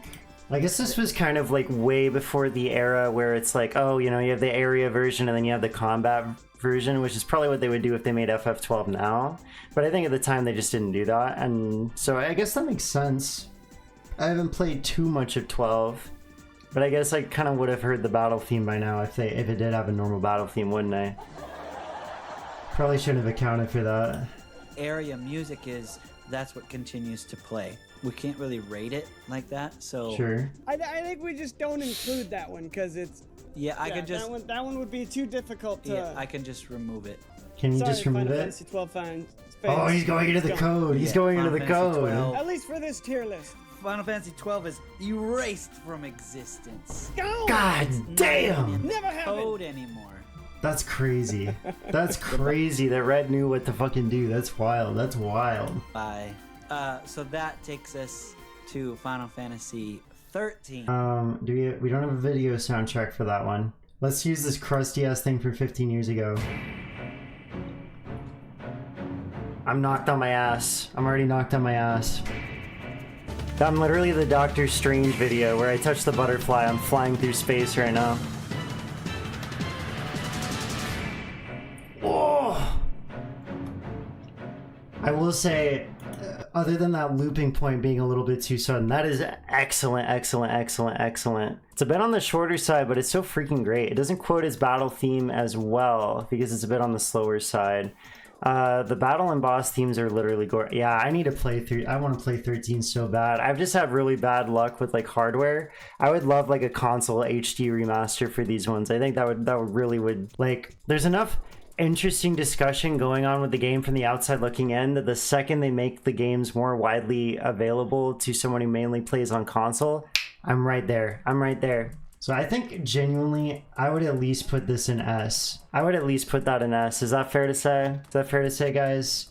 I guess this was kind of like way before the era where it's like, oh, you know, you have the area version and then you have the combat version, which is probably what they would do if they made FF12 now. But I think at the time they just didn't do that, and so I guess that makes sense. I haven't played too much of 12, but I guess I kind of would have heard the battle theme by now if it did have a normal battle theme, wouldn't I? Probably shouldn't have accounted for that. Area music that's what continues to play. We can't really rate it like that, so Sure. I think we just don't include that one because it's. I could just that one would be too difficult to. I can just remove it. Can you Sorry, just remove Final it? Fantasy 12 fans. Oh, he's going into the code. He's going into the Final Fantasy code. 12. At least for this tier list. Final Fantasy 12 is erased from existence. Go! God Not even damn! in the Never happened. code anymore. That's crazy. That's crazy that Rhett knew what to fucking do. That's wild. That's wild. Bye. So that takes us to Final Fantasy 13. We don't have a video soundtrack for that one. Let's use this crusty ass thing from 15 years ago. I'm knocked on my ass. I'm already knocked on my ass. I'm literally the Doctor Strange video where I touch the butterfly. I'm flying through space right now. Oh! I will say, other than that looping point being a little bit too sudden, that is excellent, excellent, excellent, excellent. It's a bit on the shorter side, but it's so freaking great. It doesn't quote its battle theme as well because it's a bit on the slower side. The battle and boss themes are literally gore. Yeah, I need to play through. I want to play 13 so bad. I've just had really bad luck with like hardware. I would love like a console HD remaster for these ones. I think that would really like. There's enough interesting discussion going on with the game from the outside looking in that the second they make the games more widely available to someone who mainly plays on console, I'm right there. So I think genuinely I would at least put this in S. I would at least put that in S. Is that fair to say? Guys?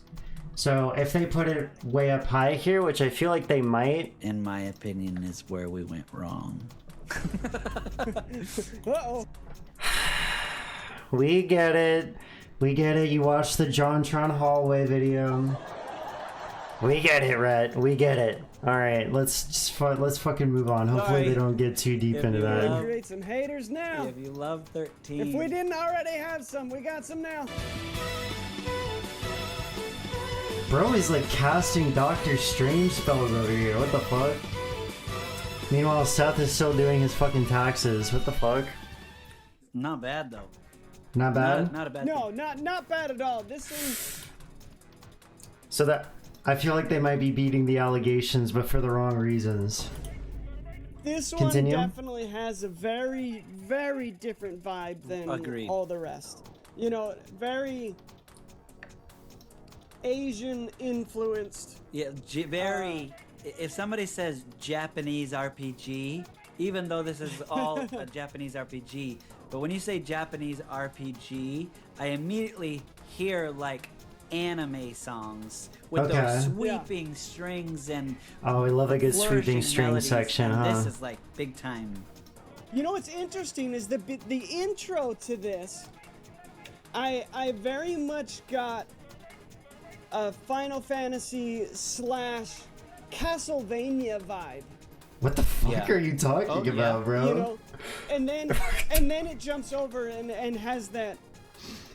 So if they put it way up high here, which I feel like they might, In my opinion, is where we went wrong. Uh-oh. we get it. You watched the JonTron hallway video. We get it, Rhett. We get it. All right, let's fucking move on. Hopefully Sorry. they don't get too deep If into you that. love- Create some haters now. If you love 13, If we didn't already have some, we got some now. Bro is like casting Doctor Strange spells over here. What the fuck? Meanwhile, Seth is still doing his fucking taxes. What the fuck? not bad though. Not bad. Not a bad. No, thing. not bad at all. This thing. So that I feel like they might be beating the allegations, but for the wrong reasons. This Continue. one definitely has a very, very different vibe than Agreed. all the rest. You know, very Asian influenced. Yeah, very. If somebody says Japanese RPG, even though this is all a Japanese RPG, but when you say Japanese RPG, I immediately hear like anime songs with Okay. those sweeping strings and Oh, we love a good sweeping flourishing string melodies, section, and huh? This is like big time. You know what's interesting is the intro to this I very much got a Final Fantasy / Castlevania vibe. What the fuck Yeah. are you talking about, bro? You know, and then it jumps over and has that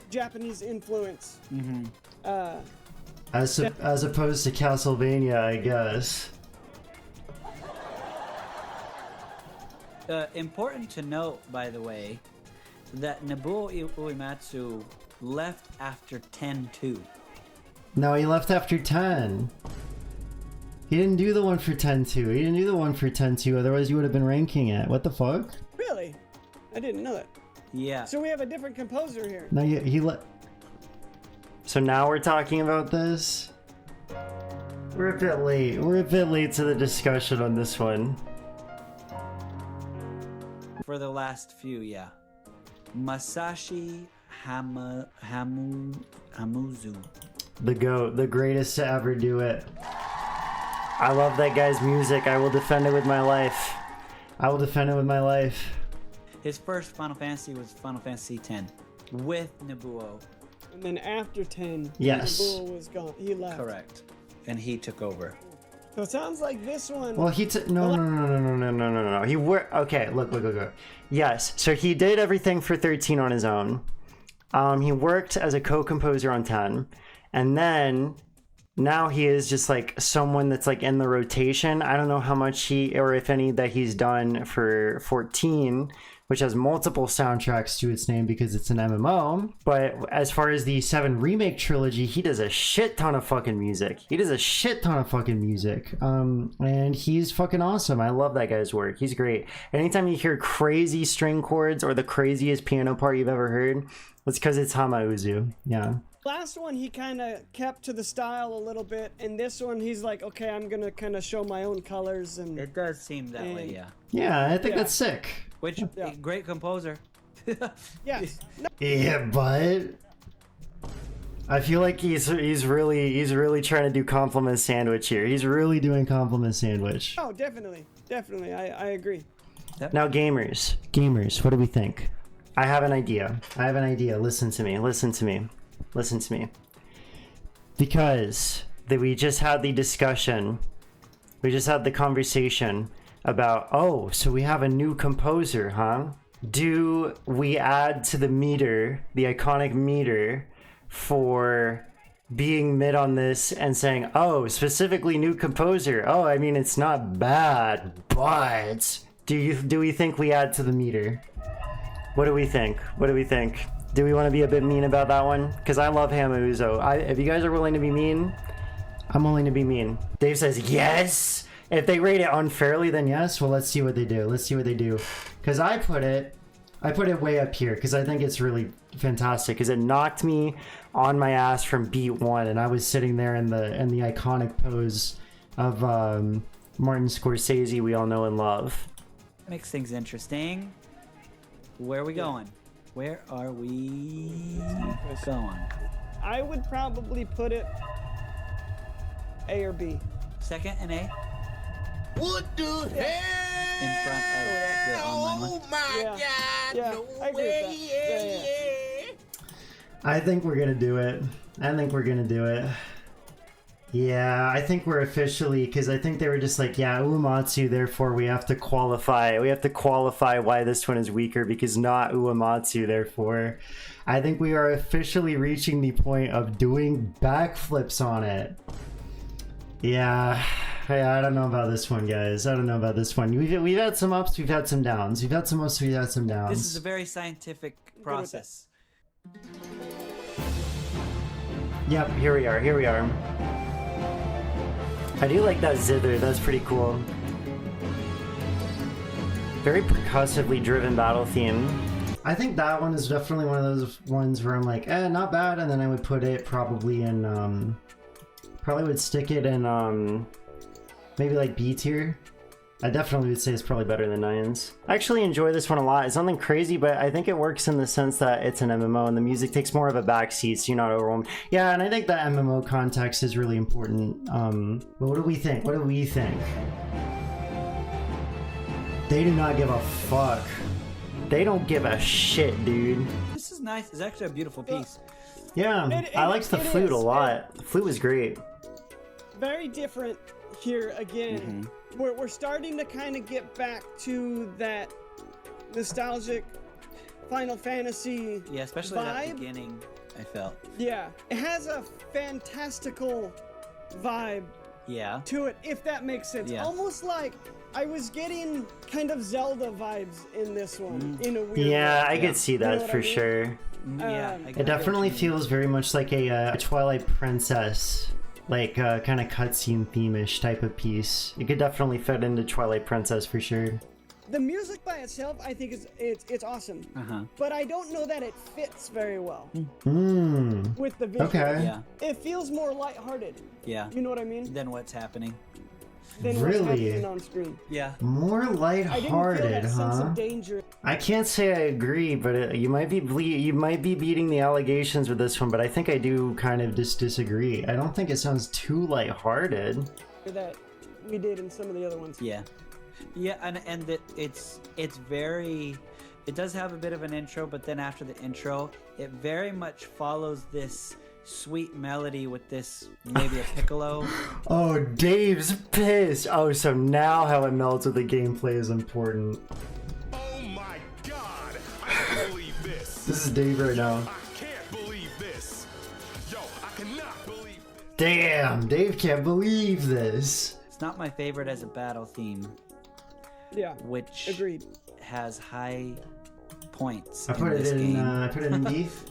Japanese influence. As opposed to Castlevania, I guess. Important to note, by the way, that Nobuo Uematsu left after 10-2. No, he left after 10. He didn't do the one for 10-2. He didn't do the one for 10-2, otherwise you would have been ranking it. What the fuck? Really? I didn't know that. Yeah. So we have a different composer here. No, he let. So now we're talking about this? We're a bit late. We're a bit late to the discussion on this one. For the last few, yeah. Masashi Hamuzu. The GOAT, the greatest to ever do it. I love that guy's music. I will defend it with my life. I will defend it with my life. His first Final Fantasy was Final Fantasy X with Nobuo. And then after 10, Yes. Nobuo was gone. He left. Correct. And he took over. So it sounds like this one. Well, no. He worked. Okay, look. Yes, so he did everything for 13 on his own. He worked as a co-composer on 10, and then now he is just like someone that's like in the rotation. I don't know how much he or if any that he's done for 14, which has multiple soundtracks to its name because it's an MMO. But as far as the 7 remake trilogy, he does a shit ton of fucking music. And he's fucking awesome. I love that guy's work. He's great. Anytime you hear crazy string chords or the craziest piano part you've ever heard, it's because it's Hamauzu. Yeah. Last one, he kind of kept to the style a little bit. And this one, he's like, okay, I'm going to kind of show my own colors. And It does seem that way, yeah. Yeah, I think that's sick. Which, great composer. yes. No, Yeah, but I feel like he's really trying to do compliment sandwich here. He's really doing compliment sandwich. oh, definitely. Definitely. I agree. Now, gamers, what do we think? I have an idea. Listen to me. Because we just had the discussion. We just had the conversation about, oh, so we have a new composer, huh? Do we add to the meter, the iconic meter, for being mid on this and saying, oh, specifically new composer? Oh, I mean, it's not bad, but do we think we add to the meter? What do we think? Do we want to be a bit mean about that one? Because I love Hamauzu. If you guys are willing to be mean, I'm willing to be mean. Dave says yes. If they rate it unfairly, then yes. Well, let's see what they do. Because I put it way up here because I think it's really fantastic. Because it knocked me on my ass from beat 1, and I was sitting there in the iconic pose of Martin Scorsese, we all know and love. Makes things interesting. Where are we going? Where are we going? I would probably put it A or B. Second and A What the hell? in front of the online one. Oh my Yeah. God! Yeah, No I agree with way! that. Yeah. I think we're gonna do it. Yeah, I think we're officially, because I think they were just like, yeah, Uematsu, therefore we have to qualify why this one is weaker, because not Uematsu, therefore. I think we are officially reaching the point of doing backflips on it. Yeah, I don't know about this one, guys. We've had some ups, we've had some downs. This is a very scientific process. Yep, here we are. I do like that zither, that's pretty cool. Very percussively driven battle theme. I think that one is definitely one of those ones where I'm like, not bad, and then I would put it probably in, probably would stick it in, maybe like B tier. I definitely would say it's probably better than 9s. I actually enjoy this one a lot. It's nothing crazy, but I think it works in the sense that it's an MMO and the music takes more of a backseat, so you're not overwhelmed. Yeah, and I think that MMO context is really important. But what do we think? They do not give a fuck. They don't give a shit, dude. This is nice. It's actually a beautiful piece. Yeah, I liked the flute a lot. The flute was great. Very different here again. We're starting to kind of get back to that nostalgic Final Fantasy Yeah, especially vibe. at the beginning, I felt. Yeah, it has a fantastical vibe Yeah. to it, if that makes sense. Yeah. Almost like I was getting kind of Zelda vibes in this one, in a weird way. Yeah, I could see You know that what for I mean? sure. Yeah. It definitely feels very much like a Twilight Princess, like kind of cutscene theme-ish type of piece. It could definitely fit into Twilight Princess for sure. The music by itself, I think it's awesome. But I don't know that it fits very well with the visual. Okay. Yeah. It feels more lighthearted. Yeah. You know what I mean? Then what's happening? Than Really? what's happening on screen. Yeah. More I didn't feel lighthearted, that sense huh? of danger. I can't say I agree, but you might be beating the allegations with this one, but I think I do kind of disagree. I don't think it sounds too lighthearted. That we did in some of the other ones. Yeah. Yeah, and it's very. It does have a bit of an intro, but then after the intro, it very much follows this sweet melody with this maybe a piccolo. Oh, Dave's pissed. Oh, so now how it melts with the gameplay is important. Oh my god! I can't believe this. This is Dave right now. I can't believe this. Yo, I cannot believe this. Damn, Dave can't believe this. It's not my favorite as a battle theme, Yeah. which Agreed. has high points. I put in it this in. game. I put it in beef.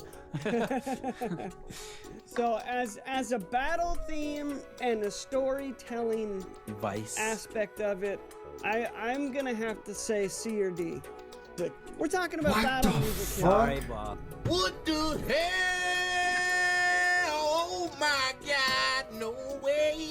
So as a battle theme and a storytelling Vice. aspect of it, I'm gonna have to say C or D. We're talking about What battle the music here. fuck? Sorry, Bob. What the hell? Oh my God, no way.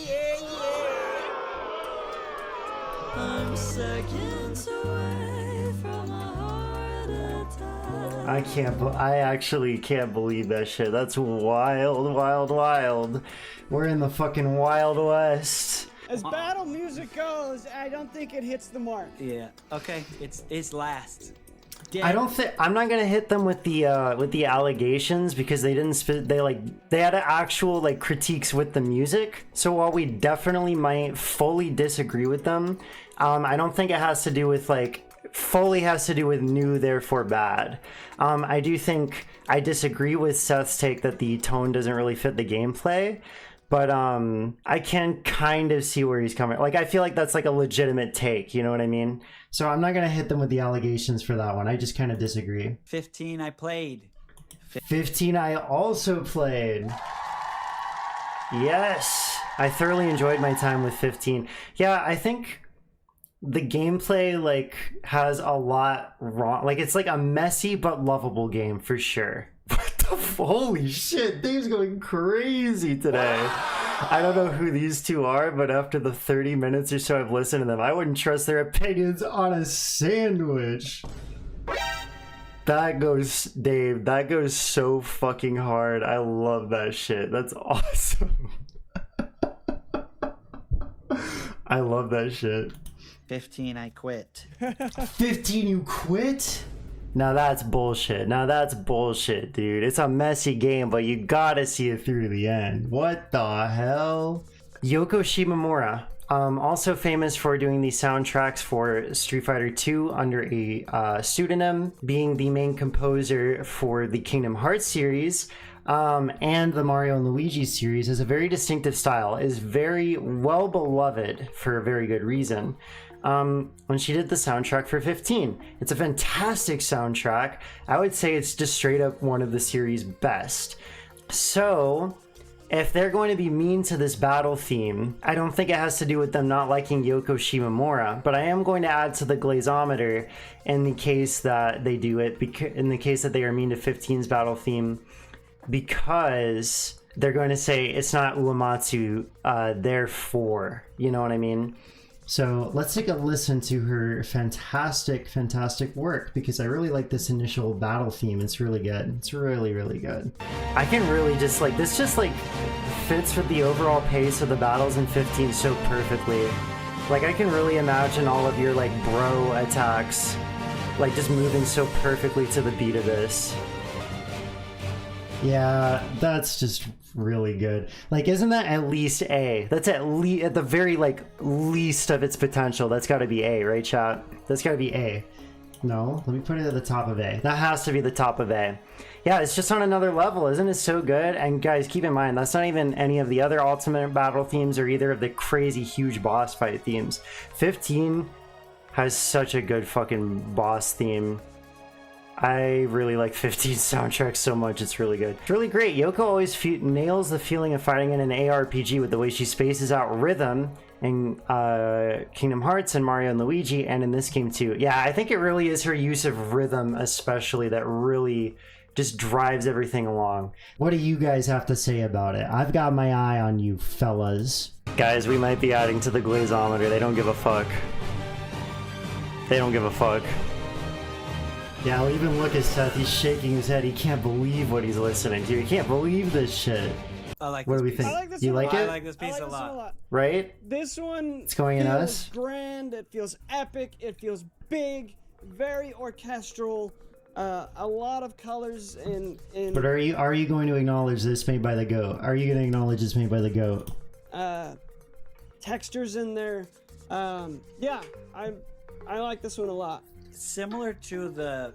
I'm seconds away from a heart attack. I actually can't believe that shit. That's wild, wild, wild. We're in the fucking Wild West. As battle music goes, I don't think it hits the mark. Yeah. Okay. It's last. I don't think I'm not gonna hit them with the allegations because they didn't they had actual like critiques with the music. So while we definitely might fully disagree with them, I don't think it has to do with fully has to do with new therefore bad. I do think I disagree with Seth's take that the tone doesn't really fit the gameplay. But I can kind of see where he's coming. Like, I feel like that's like a legitimate take, you know what I mean? So I'm not going to hit them with the allegations for that one. I just kind of disagree. 15 I played. 15 I also played. Yes, I thoroughly enjoyed my time with 15. Yeah, I think the gameplay has a lot wrong. Like, it's like a messy but lovable game for sure. What the holy shit, Dave's going crazy today. I don't know who these two are, but after the 30 minutes or so I've listened to them, I wouldn't trust their opinions on a sandwich. That goes, Dave, that goes so fucking hard. I love that shit. That's awesome. I love that shit. 15 I quit. 15 you quit? Now that's bullshit. Now that's bullshit, dude. It's a messy game, but you gotta see it through to the end. What the hell? Yoko Shimomura, also famous for doing the soundtracks for Street Fighter 2 under a pseudonym, being the main composer for the Kingdom Hearts series, and the Mario and Luigi series, has a very distinctive style, is very well beloved for a very good reason. When she did the soundtrack for 15. It's a fantastic soundtrack. I would say it's just straight up one of the series' best. So, if they're going to be mean to this battle theme, I don't think it has to do with them not liking Yoko Shimomura, but I am going to add to the GLUCK-O-METER in the case that they do it, in the case that they are mean to 15's battle theme, because they're going to say it's not Uematsu, therefore, you know what I mean? So let's take a listen to her fantastic, fantastic work, because I really like this initial battle theme. It's really good. It's really, really good. I can really just this just fits with the overall pace of the battles in 15 so perfectly. Like, I can really imagine all of your bro attacks, just moving so perfectly to the beat of this. Yeah, that's just really good. Like, isn't that at least A? That's at the very like least of its potential. That's got to be A, right, chat? That's got to be A. No, let me put it at the top of A. That has to be the top of A. Yeah, it's just on another level. Isn't it so good? And guys, keep in mind, that's not even any of the other Ultimate Battle themes or either of the crazy huge boss fight themes. 15 has such a good fucking boss theme. I really like 15's soundtrack so much. It's really good. It's really great. Yoko always nails the feeling of fighting in an ARPG with the way she spaces out rhythm in Kingdom Hearts and Mario and Luigi, and in this game too. Yeah, I think it really is her use of rhythm especially that really just drives everything along. What do you guys have to say about it? I've got my eye on you fellas. Guys, we might be adding to the Glazometer. They don't give a fuck. They don't give a fuck. Yeah, I'll even look at Seth. He's shaking his head. He can't believe what he's listening to. He can't believe this shit. I like what this do we piece. think? I like this You one like a lot. it? I like this piece a lot. Right? This one It's going in feels us. grand, it feels epic, it feels big, very orchestral, a lot of colors in But are you going to acknowledge this made by the goat? Are you going to acknowledge this made by the goat? textures in there. Yeah, I like this one a lot. Similar to the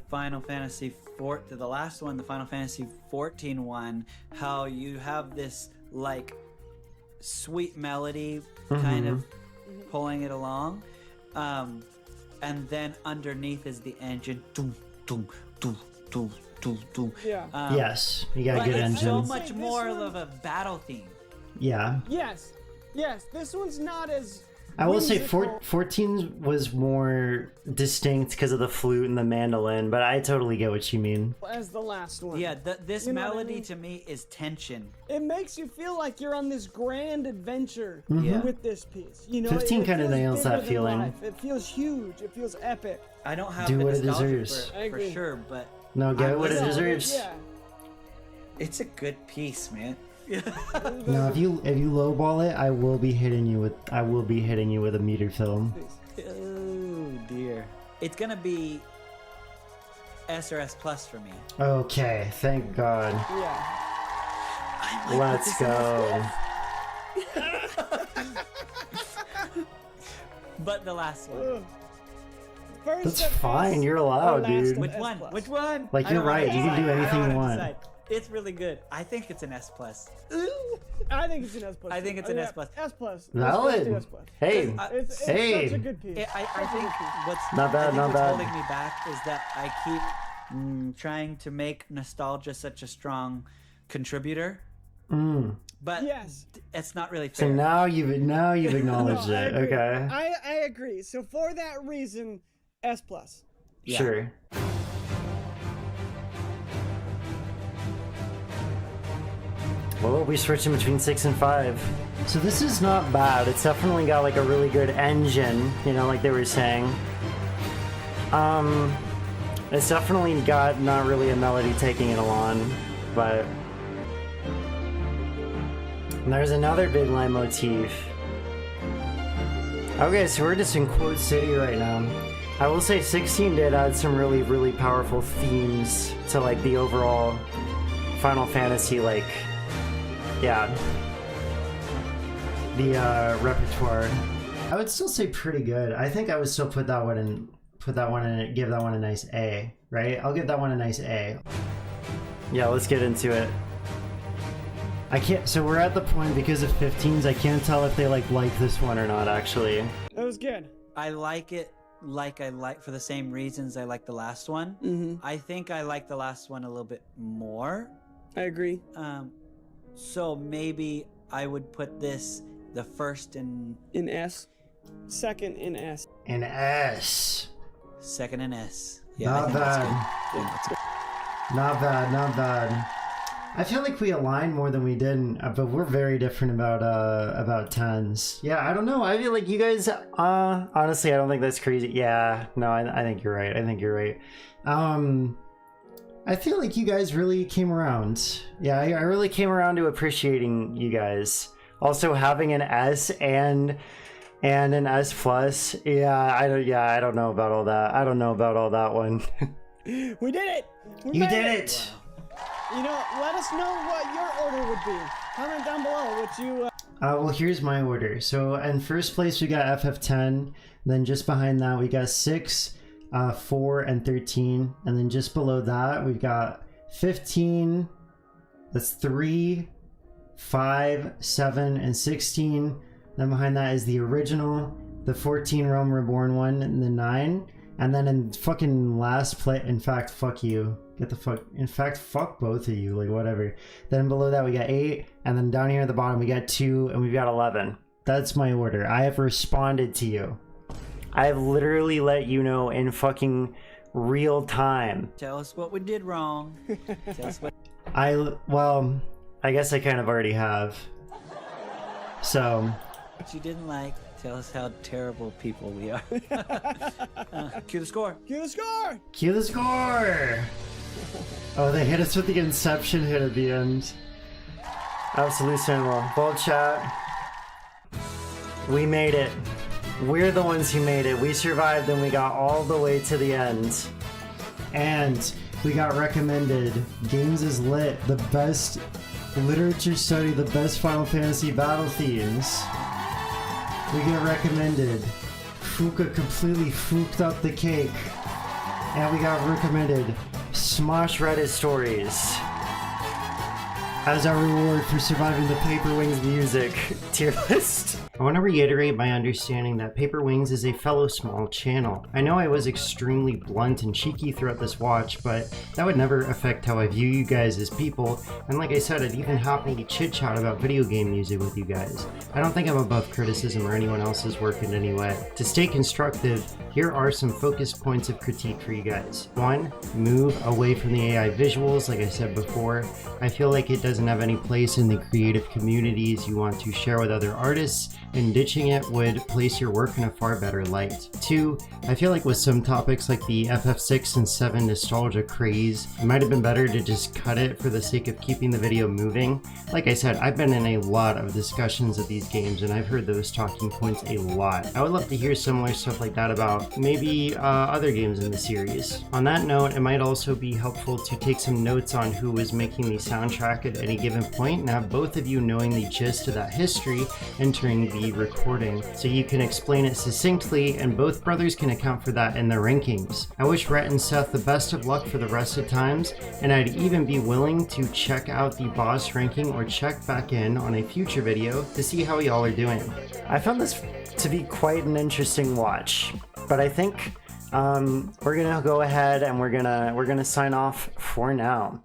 Final Fantasy the last one, the Final Fantasy 14 one, how you have this like sweet melody kind of pulling it along, and then underneath is the engine. Doom, doom, doom, doom, doom, doom. Yeah. Yes, you got a But good it's engine. so much This more one- of a battle theme. Yeah. Yes. Yes. This one's not as. I will say whimsical. 14 was more distinct because of the flute and the mandolin, but I totally get what you mean. As the last one. Yeah, this You know what I melody mean? to me is tension. It makes you feel like you're on this grand adventure Yeah. with this piece. You know, 15 it kinda feels nails bigger that than feeling. life. It feels huge. It feels epic. I don't have Do the what it nostalgia deserves. I for agree. sure, but No, get I'm what it listening. deserves. Yeah. it's a good piece, man. No, if you lowball it, I will be hitting you with a meter film. Oh dear. It's gonna be S or S plus for me. Okay, thank God. Yeah. Let's go. But the last one. Ugh. First That's at fine. S You're or allowed, last dude. at Which S one? plus. Which one? Like, I you're don't wanna right. You can do decide. I don't anything you wanna want. decide. It's really good. I think it's an S plus. I think it's an S plus. I think it's an S plus. S plus. Valid. Let's do S plus. Hey, It's Hey. such a good piece. I think what's Not bad, I think not what's bad. holding me back is that I keep trying to make nostalgia such a strong contributor. But Yes. it's not really so fair. now you've acknowledged No, I it. agree. Okay, I agree. So for that reason, S plus. Yeah. sure. Well, we'll be switching between 6 and 5. So this is not bad. It's definitely got like a really good engine, you know, like they were saying. It's definitely got not really a melody taking it along, but and there's another big line motif. Okay, so we're just in Quote City right now. I will say 16 did add some really, really powerful themes to like the overall Final Fantasy, like, yeah, the repertoire. I would still say pretty good. I think I would still give that one a nice A, right? I'll give that one a nice A. Yeah, let's get into it. I can't, so we're at the point because of 15s, I can't tell if they like this one or not, actually. That was good. I like it for the same reasons I like the last one. Mm-hmm. I think I like the last one a little bit more. I agree. So maybe I would put this the first and In S. Second in S. An S. second in S. Not I think that's bad. good. I think that's good. Not bad, not bad. I feel like we aligned more than we didn't, but we're very different about 10s. Yeah, I don't know. I feel like you guys, honestly, I don't think that's crazy. Yeah, no, I think you're right. I think you're right. I feel like you guys really came around. Yeah, I really came around to appreciating you guys. Also, having an S and an S plus. Yeah, I don't know about all that. I don't know about all that one. We did it! We You made did it! You know, let us know what your order would be. Comment down below what you... Well, here's my order. So in first place we got FF10. Then just behind that we got 6, 4, and 13. And then just below that we've got 15. That's 3, 5, 7, and 16. Then behind that is the original, the 14 Realm Reborn one, and the 9. And then in fucking last place, in fact, fuck you. Get the fuck, in fact, fuck both of you, like whatever. Then below that we got 8, and then down here at the bottom we got 2, and we've got 11. That's my order. I have responded to you. I have literally let you know in fucking real time. Tell us what we did wrong. Tell us what. Well, I guess I kind of already have. So. What you didn't like. Tell us how terrible people we are. Cue the score. Cue the score! Cue the score! Oh, they hit us with the Inception hit at the end. Absolute cinema. Ball chat. We made it. We're the ones who made it. We survived and we got all the way to the end. And we got recommended Games is Lit, the best literature study, the best Final Fantasy battle themes. We get recommended Fuka completely fooked up the cake. And we got recommended Smosh Reddit stories as our reward for surviving the Papr Wings music tier list. I want to reiterate my understanding that Papr Wings is a fellow small channel. I know I was extremely blunt and cheeky throughout this watch, but that would never affect how I view you guys as people, and like I said, I'd even happily chit-chat about video game music with you guys. I don't think I'm above criticism or anyone else's work in any way. To stay constructive, here are some focused points of critique for you guys. 1. Move away from the AI visuals, like I said before. I feel like it doesn't have any place in the creative communities you want to share with other artists, and ditching it would place your work in a far better light. 2. I feel like with some topics like the FF6 and 7 nostalgia craze, it might have been better to just cut it for the sake of keeping the video moving. Like I said, I've been in a lot of discussions of these games and I've heard those talking points a lot. I would love to hear similar stuff like that about maybe other games in the series. On that note, it might also be helpful to take some notes on who was making the soundtrack at any given point and have both of you knowing the gist of that history entering the recording so you can explain it succinctly and both brothers can account for that in their rankings. I wish Rhett and Seth the best of luck for the rest of times, and I'd even be willing to check out the boss ranking or check back in on a future video to see how y'all are doing. I found this to be quite an interesting watch, but I think we're gonna go ahead and we're gonna sign off for now.